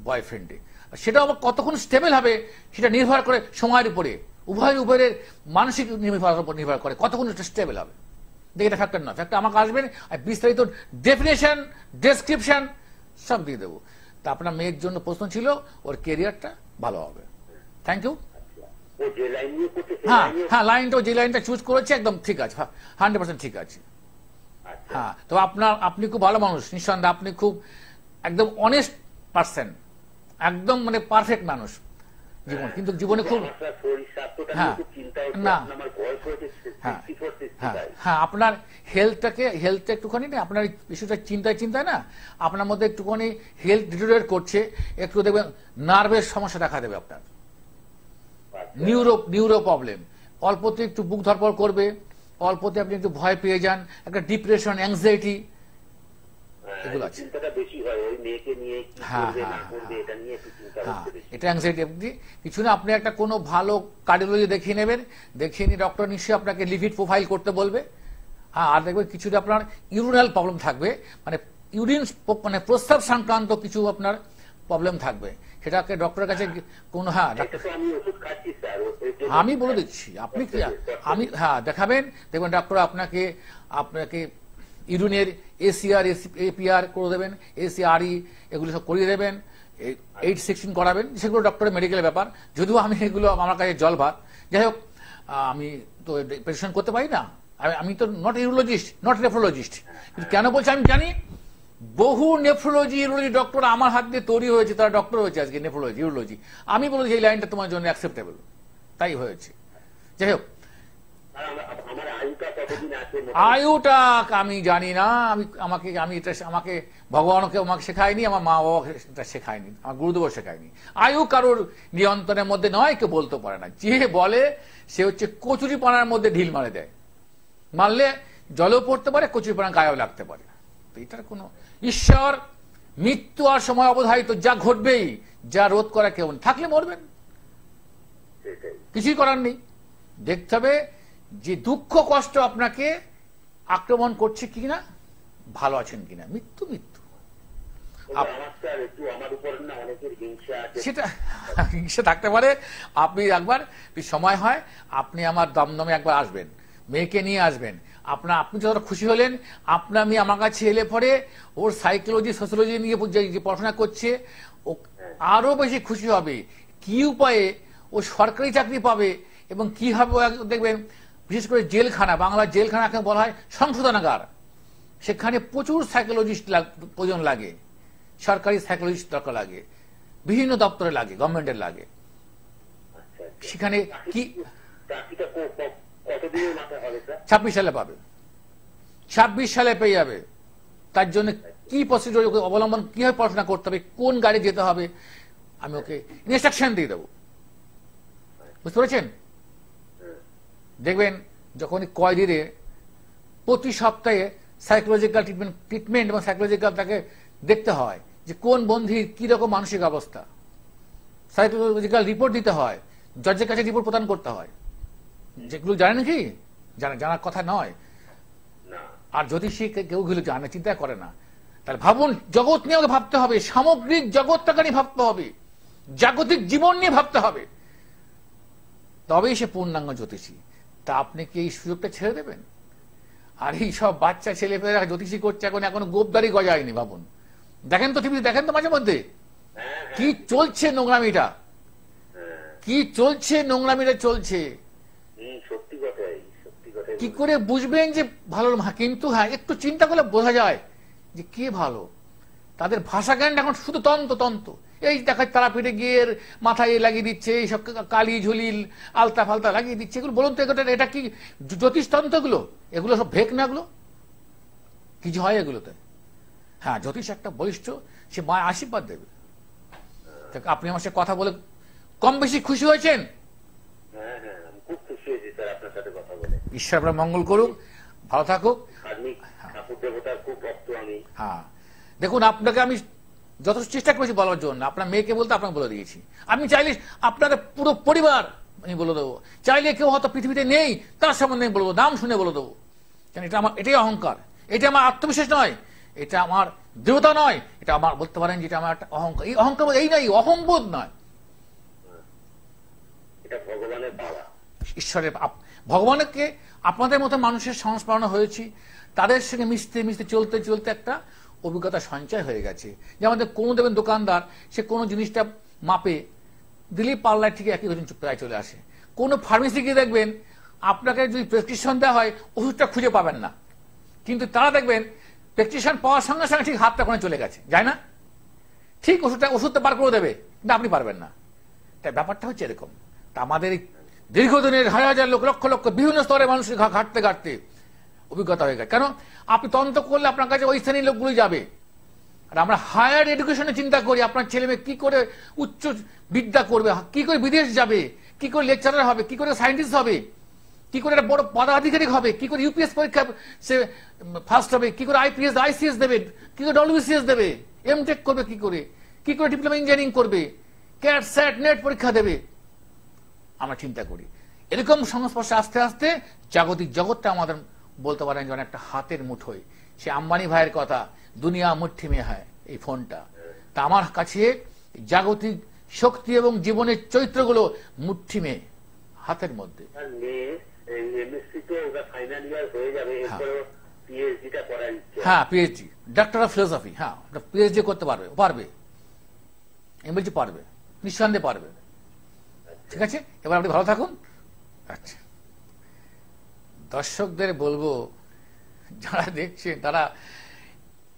বয়ফ্রেন্ডে। সেটা আবার কতক্ষণ স্টেবল হবে সেটা নির্ভর করে সময়ের উপরে, উভয়ের মানসিক নির্ভর করে কতক্ষণ স্টেবল হবে। দেখে এটা ফ্যাক্টর না, ফ্যাক্টর আমাকে আসবেন বিস্তারিত ডেফিনেশন ডেসক্রিপশন সব দিয়ে দেবো। তা আপনার মেয়ের জন্য প্রশ্ন ছিল ওর কেরিয়ারটা ভালো হবে। Thank you. হ্যাঁ লাইনটা যে লাইনটা চুজ করেছে একদম ঠিক আছে, 100% ঠিক আছে। হ্যাঁ তো আপনি খুব ভালো মানুষ নিঃসন্দেহে, আপনি খুব একদম অনেস্ট পার্সন, একদম মানে পারফেক্ট মানুষ জীবন, কিন্তু জীবনে খুব হ্যাঁ না হ্যাঁ আপনার হেলথটা একটুখানি না, আপনার ইস্যুটা চিন্তায় না, আপনার মধ্যে একটুখানি হেলথ ডিটোরিয়েট করছে, একটু দেখবেন নার্ভের সমস্যা দেখা দেবে আপনার, নিউরো প্রবলেম, অল্পতে একটু বুক ধরপড় করবে, অল্পতে আপনি একটু ভয় পেয়ে যান, একটা ডিপ্রেশন অ্যাংজাইটি এগুলো আছে। এটা অ্যাংজাইটি কিছু না, আপনি একটা কোনো ভালো কার্ডিওলজি দেখিয়ে নেবেন, দেখিয়ে নিয়ে ডক্টর নিশ্চয়ই আপনাকে লিপিড প্রোফাইল করতে বলবে। হ্যাঁ আর দেখবেন কিছুটা আপনার ইউরিনাল প্রবলেম থাকবে, মানে ইউরিন মানে প্রস্রাব সংক্রান্ত কিছু আপনার প্রবলেম থাকবে, সেটাকে ডক্টরের কাছে কোন হ্যাঁ আমি বলে দিচ্ছি, আপনি কি আমি হ্যাঁ দেখাবেন, দেখবেন ডক্টর আপনাকে ইউরিনের ACR APR করে দেবেন, ACRE এগুলো সব করিয়ে দেবেন, 816 করাবেন, সেগুলো ডক্টরের মেডিকেলের ব্যাপার, যদিও আমি এগুলো আমার কাছে জল ভাত। যাই হোক আমি তো প্রেসক্রিপশন করতে পারি না, আমি তো নট ইউরোলজিস্ট নট নেফ্রোলজিস্ট, কিন্তু কেন বলছি আমি জানি বহু নেফ্রোলজি ইউরোলজি ডক্টর আমার হাত দিয়ে তৈরি হয়েছে, তারা ডক্টর হয়েছে আজকে নেফ্রোলজি ইউরোলজি। আমি বলেছি এই লাইনটা তোমার জন্য অ্যাকসেপ্টেবল, তাই হয়েছে। যাই হোক আয়ুটা আমি জানি না, আমাকে ভগবানকে আমাকে শেখায়নি, আমার মা বাবা এটা শেখায়নি, আমার গুরুদেব শেখায়নি। আয়ু কারোর নিয়ন্ত্রণের মধ্যে নয়, কেউ বলতে পারে না, যে বলে সে হচ্ছে কচুরিপানার মধ্যে ঢিল মারে দেয়, মারলে জলেও পড়তে পারে, কচুরিপানা গায়েও লাগতে পারে। এটার কোনো ঈশ্বর মৃত্যু আর সময় অবধারিত, যা ঘটবেই, যা রোধ করা কেউ থাকলে মরবেন, কিছুই করার নেই। দেখতে হবে যে দুঃখ কষ্ট আপনাকে আক্রমণ করছে কিনা, ভালো আছেন কিনা, মৃত্যু সেটা হিংসা থাকতে পারে। আপনি একবার সময় হয় আপনি আমার দমদমে একবার আসবেন, মেয়েকে নিয়ে আসবেন, আপনি যতটা খুশি হলেন, আপনার মেয়ে আমার কাছে এলে পরে ওর সাইকোলজি সোশ্যোলজি নিয়ে যে পড়াশোনা করছে ও আরো বেশি খুশি হবে, কি উপায়ে ও সরকারি চাকরি পাবে এবং কিভাবে দেখবেন। বিশেষ করে জেলখানা, বাংলার জেলখানাকে বলা হয় সংশোধনাগার, সেখানে প্রচুর সাইকোলজিস্ট প্রয়োজন লাগে, সরকারি সাইকোলজিস্ট দরকার লাগে, বিভিন্ন দপ্তরে লাগে, গভর্নমেন্টের লাগে। সেখানে কি 26 সালে পাবে, 26 সালে পেয়ে যাবে। তার জন্য কি প্রসিডিউর অবলম্বন, কিভাবে পড়াশোনা করতে হবে, কোন গাড়ি যেতে হবে, আমি ওকে ইনস্ট্রাকশন দিয়ে দেবো, বুঝতে পেরেছেন। দেখবেন যখন কয়েদিরে প্রতি সপ্তাহে সাইকোলজিক্যাল ট্রিটমেন্ট এবং সাইকোলজিক্যাল তাকে দেখতে হয় যে কোন বন্ধির কি রকম মানসিক অবস্থা, সাইকোলজিক্যাল রিপোর্ট দিতে হয়, জজের কাছে রিপোর্ট প্রদান করতে হয়, যেগুলো জানেন কি জানার কথা নয়। আর যদি সে কেউগুলো জানে, চিন্তা করে না, তাহলে ভাবুন জগৎ নিয়ে ওকে ভাবতে হবে, সামগ্রিক জগৎটাকে নিয়ে ভাবতে হবে, জাগতিক জীবন নিয়ে ভাবতে হবে, তবেই সে পূর্ণাঙ্গ জ্যোতিষী। তা আপনি কি এই সুযোগটা ছেড়ে দেবেন? আর এই সব বাচ্চা ছেলেপেলেরা জ্যোতিষী করছে, এখনো গোপদারি গজায়নি। ভাবুন, দেখেন তো টিভিতে, দেখেন তো মাঝে মধ্যে কি চলছে নোংরামিটা, কি চলছে নোংরামিটা চলছে। কি করে বুঝবেন যে ভালো? কিন্তু হ্যাঁ একটু চিন্তা করলে বোঝা যায় যে কে ভালো। তাদের ভাষা জ্ঞান এখন শুধু তন্ত্র, এই দেখা তারাপীঠে গিয়ে মাথায় লাগিয়ে দিচ্ছে, এইসব কালি ঝুলিল আলতা ফালতা লাগিয়ে দিচ্ছে। এগুলো বলুন তো, এটা কি জ্যোতিষতন্ত্র? এগুলো সব ভেক না, এগুলো কিছু হয় এগুলোতে? হ্যাঁ, জ্যোতিষ একটা বলিষ্ঠ, সে মায়ের আশীর্বাদ দেবে। আপনি আমার সাথে কথা বলে কম বেশি খুশি হয়েছেন? হ্যাঁ হ্যাঁ, আমি খুব খুশি হয়েছি স্যার আপনার সাথে কথা বলে। ঈশ্বর আপনার মঙ্গল করুক, ভালো থাকুক। আমি ঠাকুর দেবতার খুব ভক্ত আমি। হ্যাঁ, দেখুন আপনাকে আমি যথেষ্ট চেষ্টা করেছি বলার জন্য। আপনার মেয়েকে বলতে আপনাকে বলে দিয়েছি। আমি চাইলে আপনার পুরো পরিবার আমি বলে দেবো, চাইলে কেউ হয়তো পৃথিবীতে নেই তার সম্বন্ধে আমি বলবো, নাম শুনে বলে দেবো। কেন এটা আমার, এটাই অহংকার, এটা আমার আত্মবিশ্বাস নয়, এটা আমার দৃঢ়তা নয়, এটা আমার বলতে পারেন যেটা আমার একটা অহংকার। এই অহংকার এই নয়, অহংবোধ নয়, এটা ভগবানের পাওয়া। ঈশ্বরের ভগবানকে আপনাদের মতো মানুষের সংস্মরণ হয়েছি, তাদের সঙ্গে মিশতে মিশতে চলতে চলতে একটা অভিজ্ঞতা সঞ্চয় হয়ে গেছে। যে আমাদের কোনো দেবেন দোকানদার, সে কোনো জিনিসটা মাপে দিলেই পাল্লায় ঠিক একই ওজন প্রায় চলে আসে। কোনো ফার্মেসি গিয়ে দেখবেন আপনাকে যদি প্রেসক্রিপশন দেওয়া হয় ওষুধটা খুঁজে পাবেন না, কিন্তু তারা দেখবেন প্রেসক্রিপশন পাওয়ার সঙ্গে সঙ্গে ঠিক হাতটা কোণে চলে গেছে, যায় না? ঠিক ওষুধটা বার করে দেবে, কিন্তু আপনি পারবেন না। তাই ব্যাপারটা হচ্ছে এরকম। তা আমাদের দীর্ঘদিনের হাজার হাজার লোক, লক্ষ লক্ষ বিভিন্ন স্তরের মানুষের ঘাটতে ঘাটতে অভিজ্ঞতা হয়ে গেছে। কেন? আপনি তদন্ত করলে আপনার কাছে ওই শ্রেণীর লোকগুলোই যাবে। আর আমরা হায়ার এডুকেশনে চিন্তা করি, আপনার ছেলে মেয়ে কি করে উচ্চ বিদ্যা করবে, কি করে বিদেশ যাবে, কি করে লেকচারার হবে, কি করে সায়েন্টিস্ট হবে, কি করে একটা বড় পদাধিকারিক হবে, কি করে ইউপিএস পরীক্ষা সে ফার্স্ট হবে, কি করে আইপিএস আইসিএস দেবে, কি করে ডব্লিউবিসিএস দেবে, এমটেক করবে, কি করে ডিপ্লোমা ইঞ্জিনিয়ারিং করবে, ক্যাট স্যাট নেট পরীক্ষা দেবে। আমরা চিন্তা করি এরকম সংস্পর্শে আস্তে আস্তে জাগতিক জগৎটা আমাদের বলতে পারেন যেন একটা হাতের মুঠোয়। সে আম্বানি ভাইয়ের কথা, দুনিয়া মুঠি মে হয়, এই ফোনটা। তা আমার কাছে জাগতিক শক্তি এবং জীবনের চরিত্রগুলো মুঠি মে, হাতের মধ্যে। হ্যাঁ, পিএইচডি, ডক্টর অফ ফিলোসফি। হ্যাঁ, পিএইচডি করতে পারবে, এমএলটি পারবে, নিঃসন্দেহে পারবে। ঠিক আছে, এবার আপনি ভালো থাকুন। আচ্ছা, দর্শকদের বলবো যারা দেখছেন তারা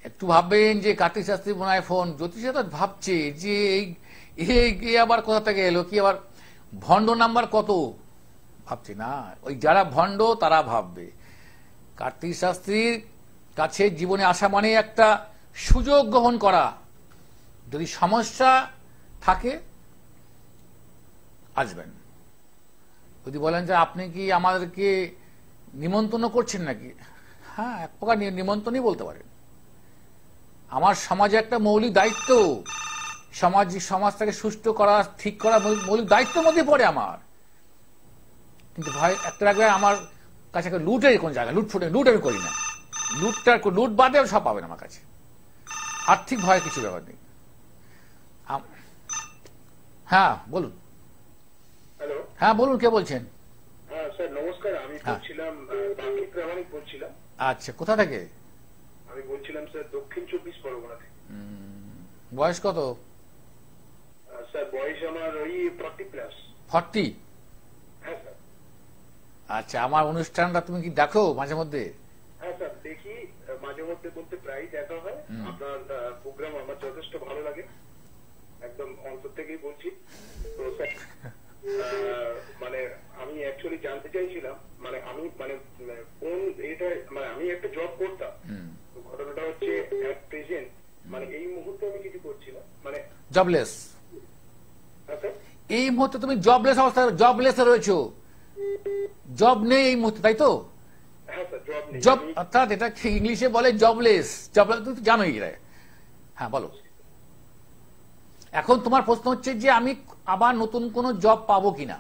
একটু ভাববেন যে কার্তিক শাস্ত্রী মনে হয় ফোন, জ্যোতিষ তো ভাবছে যে এই আবার কোথা থেকে এলো, কি আবার ভণ্ড নাম্বার কত ভাবছে না। ওই যারা ভণ্ড তারা ভাববে কার্তিক শাস্ত্রীর কাছে জীবনে আসা মানে একটা সুযোগ গ্রহণ করা। যদি সমস্যা থাকে আসবেন। যদি বলেন যে আপনি কি আমাদেরকে নিমন্ত্রণ করছেন নাকি, হ্যাঁ, এক প্রকার নিমন্ত্রণই বলতে পারেন। আমার সমাজে একটা মৌলিক দায়িত্ব, সমাজটাকে সুষ্ঠু করা, ঠিক করা মৌলিক দায়িত্বের মধ্যে পড়ে আমার। কিন্তু ভাই একটা রাখবে, আমার কাছে একটা লুটের কোন জায়গা, লুট আমি করি না। লুট বাদে সব পাবেন আমার কাছে, আর্থিক ভয়ের কিছু ব্যাপার নেই। হ্যাঁ বলুন। হ্যালো, হ্যাঁ বলুন, কে বলছেন? হ্যাঁ স্যার নমস্কার, আমি বলছিলাম বাকি প্রামাণিক বলছিলাম। আচ্ছা, কোথা থেকে? আমি বলছিলাম স্যার দক্ষিণ 24 পরগনা থেকে। বয়স কত? স্যার বয়স আমার ওই 40+। 40? হ্যাঁ স্যার। আচ্ছা, আমার অনুষ্ঠানটা তুমি কি দেখো মাঝে মধ্যে? হ্যাঁ স্যার দেখি, মাঝে মধ্যে বলতে প্রায় দেখা হয়। আপনার প্রোগ্রাম আমার যথেষ্ট ভালো লাগে, একদম অন্তর থেকেই বলছি। তো স্যার মানে আমি অ্যাকচুয়ালি জানতে চাইছিলাম, মানে আমি মানে কোন এটা, মানে আমি একটা জব করতাম। তো ঘটনাটা হচ্ছে অ্যাট প্রেজেন্ট মানে এই মুহূর্তে আমি কিছু করছি না, মানে জবলেস। হ্যাঁ স্যার, এই মুহূর্তে তুমি জবলেস অবস্থা, জবলেস রয়েছো, জব নেই এই মুহূর্তে, তাই তো? হ্যাঁ স্যার জব নেই। জব অর্থাৎ এটা ইংলিশে বলে জবলেস। তুমি তো জানোই। হ্যাঁ বলো। এখন তোমার প্রশ্ন হচ্ছে যে আমি আবার নতুন কোন জব পাবো কিনা,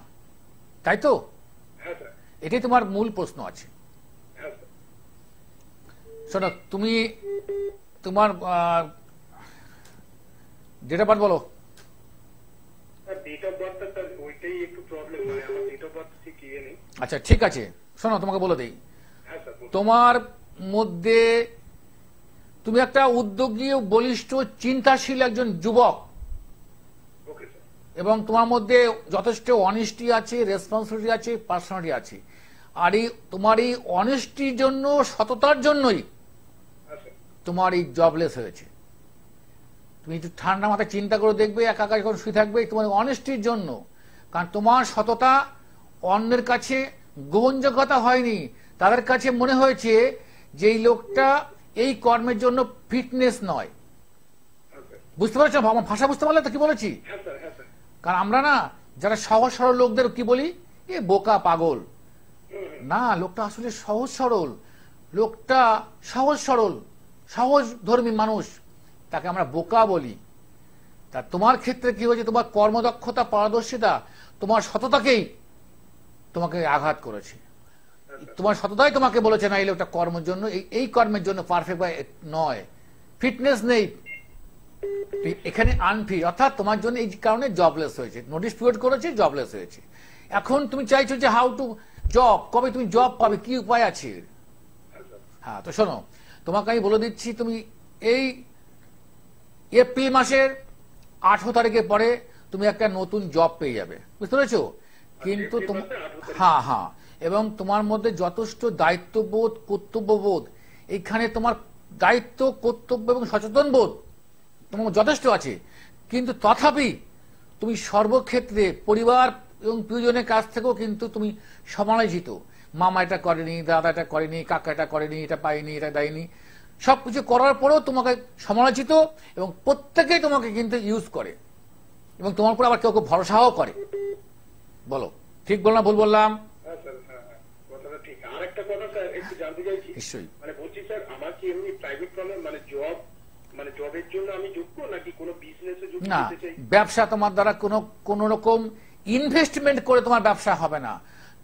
তাই তো? হ্যাঁ স্যার। এটাই তোমার মূল প্রশ্ন আছে। হ্যাঁ স্যার। শোনো, তুমি তোমার ডেট অফ বার্থ বলো। ডেট অফ বার্থটা স্যার ওইটাই একটু প্রবলেম, মানে আমার ডেট অফ বার্থ ঠিক ইয়ে নেই। আচ্ছা ঠিক আছে, শোনো তোমাকে বলে দেই। হ্যাঁ স্যার। তোমার মধ্যে তুমি একটা উদ্যোগী, বলিষ্ঠ, চিন্তাশীল একজন যুবক, ওকে স্যার। এবং তোমার মধ্যে যথেষ্ট অনেস্টি আছে, রেসপন্সিবিলিটি আছে, পার্সোনালিটি আছে। আর এই তোমার এই অনেস্টির জন্য, সততার জন্যই তোমার এই জবলেস হয়েছে। তুমি একটু ঠান্ডা মাথায় চিন্তা করে দেখবে, একা একা যখন শুয়ে থাকবে, তোমার অনেস্টির জন্য। কারণ তোমার সততা অন্যের কাছে গ্রহণযোগ্যতা হয়নি, তাদের কাছে মনে হয়েছে যে এই লোকটা এই কর্মের জন্য ফিটনেস নয়। হ্যাঁ স্যার, বুঝতে পারছো আমার ভাষা? বুঝতে পারলে তো কি বলেছি? হ্যাঁ স্যার, হ্যাঁ স্যার। কারণ আমরা না যারা সহজ সরল লোকদের কি বলি, এ বোকা পাগল। না, লোকটা আসলে সহজ সরল, লোকটা সহজ সরল সহজ ধর্মী মানুষ, তাকে আমরা বোকা বলি। তা তোমার ক্ষেত্রে কি হয়েছে, তোমার কর্মদক্ষতা, পারদর্শিতা, তোমার সততাকেই তোমাকে আঘাত করেছে। তোমার সততাই তোমাকে বলেছে না এই লোকটা কর্মের জন্য, এই কর্মের জন্য পারফেক্ট বা নয়, ফিটনেস নেই এখানে, আনফিট, অর্থাৎ তোমার জন্য এই কারণে জবলেস হয়েছে, নোটিশ পিরিয়ড করেছে, জবলেস হয়েছে। এখন তুমি চাইছো যে হাউ টু জব, কবে তুমি জব পাবে, কি উপায় আছে? হ্যাঁ, তো শোনো, তোমাকে আমি বলে দিচ্ছি, তুমি এই এপ্রিল মাসের 18 তারিখের পরে তুমি একটা নতুন জব পেয়ে যাবে, বুঝতে পেরেছো? কিন্তু হ্যাঁ হ্যাঁ, এবং তোমার মধ্যে যথেষ্ট দায়িত্ববোধ, কর্তব্যবোধ, এইখানে তোমার দায়িত্ব, কর্তব্য এবং সচেতন বোধ তোমার যথেষ্ট আছে। কিন্তু তথাপি তুমি সর্বক্ষেত্রে পরিবার এবং প্রিয়জনের কাছ থেকেও কিন্তু তুমি সমালোচিত। মামা এটা করেনি, দাদা এটা করেনি, কাকা এটা করেনি, এটা পায়নি, এটা দেয়নি, সবকিছু করার পরেও তোমাকে সমালোচিত, এবং প্রত্যেকেই তোমাকে কিন্তু ইউজ করে, এবং তোমার উপর আবার কেউ কেউ ভরসাও করে। বলো, ঠিক বললাম, ভুল বললাম? হ্যাঁ স্যার, হ্যাঁ হ্যাঁ, কথাটা ঠিক। আর একটা কথা স্যার একটু জানতে চাইছি, নিশ্চয়ই। মানে বলছি স্যার, আমার কি এমনি প্রাইভেট কর্মে মানে জব, মানে জবের জন্য আমি যোগ্য নাকি কোনো বিজনেসে যোগ্য না, হতে চাই? ব্যবসা তোমার দ্বারা কোনো রকম ইনভেস্টমেন্ট করে তোমার ব্যবসা হবে না,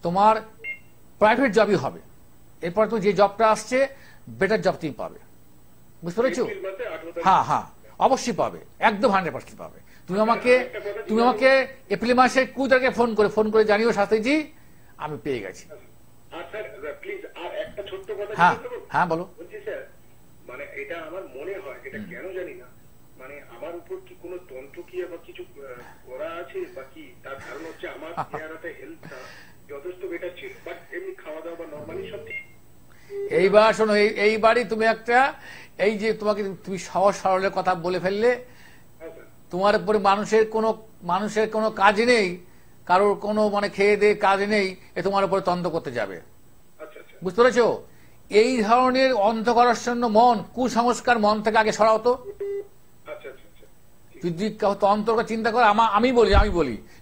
তোমার প্রাইভেট জবই হবে। এরপর তুমি যে জবটা আসছে, বেটার জব তুমি পাবে, বুঝতে পেরেছো? এপ্রিল মাসে 18 তারিখ। হ্যাঁ হ্যাঁ, অবশ্যই পাবে, একদম 100% পাবে। তুমি আমাকে এপ্রিল মাসের 20 তারিখে ফোন করে জানিও, শাস্ত্রীজি আমি পেয়ে গেছি। আর স্যার প্লিজ আর একটা ছোট্ট কথা হ্যাঁ জিজ্ঞেস করবো? হ্যাঁ, বলো। বলছি স্যার, মানে এটা আমার মনে হয়, এটা কেন জানি না, মানে আমার উপর কি কোনো তন্ত্রক্রিয়া বা কিছু করা আছে বা কি, তার কারণ হচ্ছে আমার চেহারাটা, হেলথটা যথেষ্ট বেটার ছিল, বাট এমনি খাওয়া দাওয়া বা নর্মালি সব ঠিক। এইবার শোনো, এইবারই তুমি একটা, এই যে তুমি সহজ সরলের কথা বলে ফেললে, হ্যাঁ স্যার, তোমার উপরে মানুষের কোনো কাজ নেই, কারোর কোনো মানে খেয়ে দিয়ে কাজ নেই, এ তোমার উপরে তন্ত্র করতে যাবে, আচ্ছা আচ্ছা বুঝতে পেরেছো? এই ধরনের অন্ধকারাচ্ছন্ন মন, কুসংস্কার মন থেকে আগে সরাও তো। আচ্ছা আচ্ছা আচ্ছা, যদি তন্ত্রকে চিন্তা করে, আমি বলি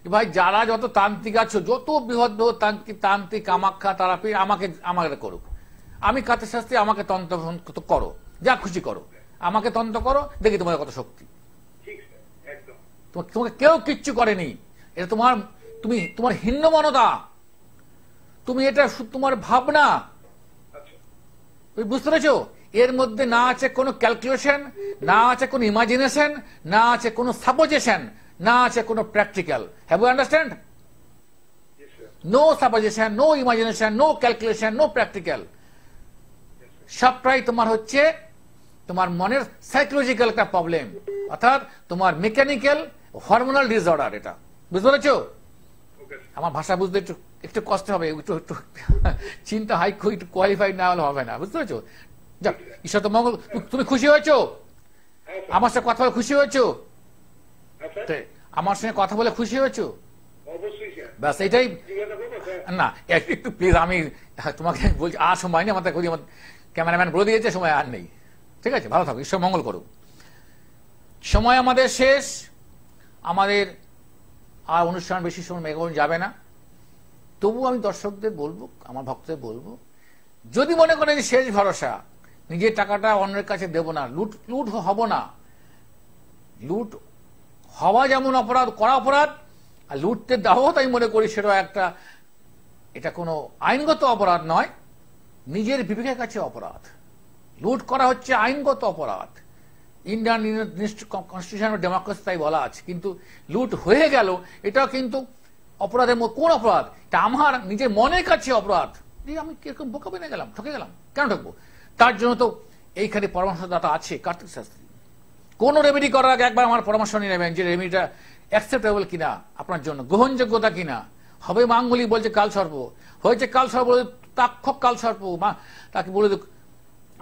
যে ভাই, যারা যত তান্ত্রিক আছো, যত বৃহৎ বৃহৎ তান্ত্রিক, কামাখ্যা, তারাপীঠ, আমাকে করুক, আমি কাতে শাস্তি, আমাকে তন্ত্র করো, যা খুশি করো, আমাকে তন্ত্র করো, দেখি তোমার কত শক্তি। ঠিক স্যার, একদম। তোমাকে কেউ কিচ্ছু করেনি, এটা তোমার হীনমনতা, তুমি এটা তোমার ভাবনা, আচ্ছা তুমি বুঝতে পেরেছো? এর মধ্যে না আছে কোনো ক্যালকুলেশন, না আছে কোনো ইমাজিনেশন, না আছে কোনো সাপোজিশন, না আছে কোনো practical. Have you understand? Yes sir, no supposition, no imagination, no calculation, no practical. সবটাই তোমার হচ্ছে তোমার মনের সাইকোলজিক্যাল একটা প্রবলেম, অর্থাৎ তোমার মেকানিক্যাল হরমোনাল ডিসঅর্ডার, এটা বুঝতে পেরেছো? Okay sir. আমার ভাষা বুঝতে একটু কষ্ট হবে, একটু চিন্তা হাইকো, একটু কোয়ালিফাইড না হলে হবে না, বুঝতে পেরেছো? যাক, ঈশ্বর তো মঙ্গল। তুমি খুশি হয়েছো হ্যাঁ স্যার, আমার সাথে কথা বলে? খুশি হয়েছো? হ্যাঁ স্যার, তে, আমার সঙ্গে কথা বলে খুশি হয়েছো? অবশ্যই স্যার। ব্যাস, এটাই। জিজ্ঞাসা করবো স্যার? না, একটু প্লিজ, আমি তোমাকে বলছি, আর সময় নেই, আমার ক্যামেরাম্যান বলে দিয়েছে সময় আর নেই, ঠিক আছে? ভালো থাকো, ঈশ্বর মঙ্গল করুক। সময় আমাদের শেষ, আমাদের আর অনুষ্ঠান বেশি সময় মেঘন যাবে না। তবু আমি দর্শকদের বলবো, আমার ভক্তদের বলবো, যদি মনে করেন যে শেষ ভরসা, নিজের টাকাটা অন্যের কাছে দেব না, লুট হব না, লুট হওয়া যেমন অপরাধ, করা অপরাধ, আর লুটতে দেওয়াও তাই মনে করি সেটা এটা কোনো আইনগত অপরাধ নয়, নিজের বিবেকের কাছে অপরাধ। লুট করা হচ্ছে আইনগত অপরাধ, ইন্ডিয়ান কনস্টিটিউশন অফ ডেমোক্রেসি তাই বলা আছে। কিন্তু লুট হয়ে গেল, এটাও কিন্তু অপরাধের মধ্যে কোন অপরাধ? এটা আমার নিজের মনের কাছে অপরাধ। আমি কিরকম বোকা বেনে গেলাম, ঠকে গেলাম, কেন ঠকবো? তার জন্য তো এইখানে পরামর্শদাতা আছে, কার্তিক শাস্ত্রী। কোন রেমেডি করার আগে একবার আমার পরামর্শ নিয়ে নেবেন যে রেমেডিটা অ্যাকসেপ্টেবল কিনা, আপনার জন্য গ্রহণযোগ্যতা কিনা। হবে মাঙ্গলি বলছে কাল সর্প, হয়েছে কাল সর্প, তাক্ষক কাল সর্প, তাকে বলে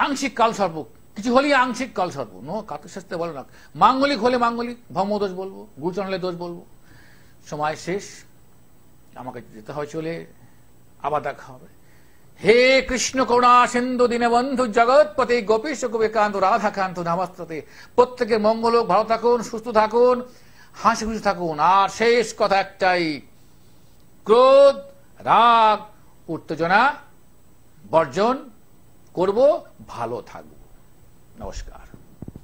আংশিক কাল সর্প, কিছু হলেই আংশিক কাল সর্প। নো, কার্তিক শাস্ত্রী বলে না, মাঙ্গলিক হলে মাঙ্গলিক, ভৌমদোষ বলবো, গুরুচরণের দোষ বলবো। সময় শেষ, আমাকে যেতে হয় চলে, আবার দেখা হবে। হে কৃষ্ণ করুণা সিন্ধু দীনবন্ধু জগৎপতি গোপীশ গোপীকান্ত রাধাকান্ত নমস্তে। প্রত্যেকের মঙ্গল হোক, ভালো থাকুন, সুস্থ থাকুন, হাসি খুশি থাকুন। আর শেষ কথা একটাই, ক্রোধ, রাগ, উত্তেজনা বর্জন করব, ভালো থাকব। নমস্কার।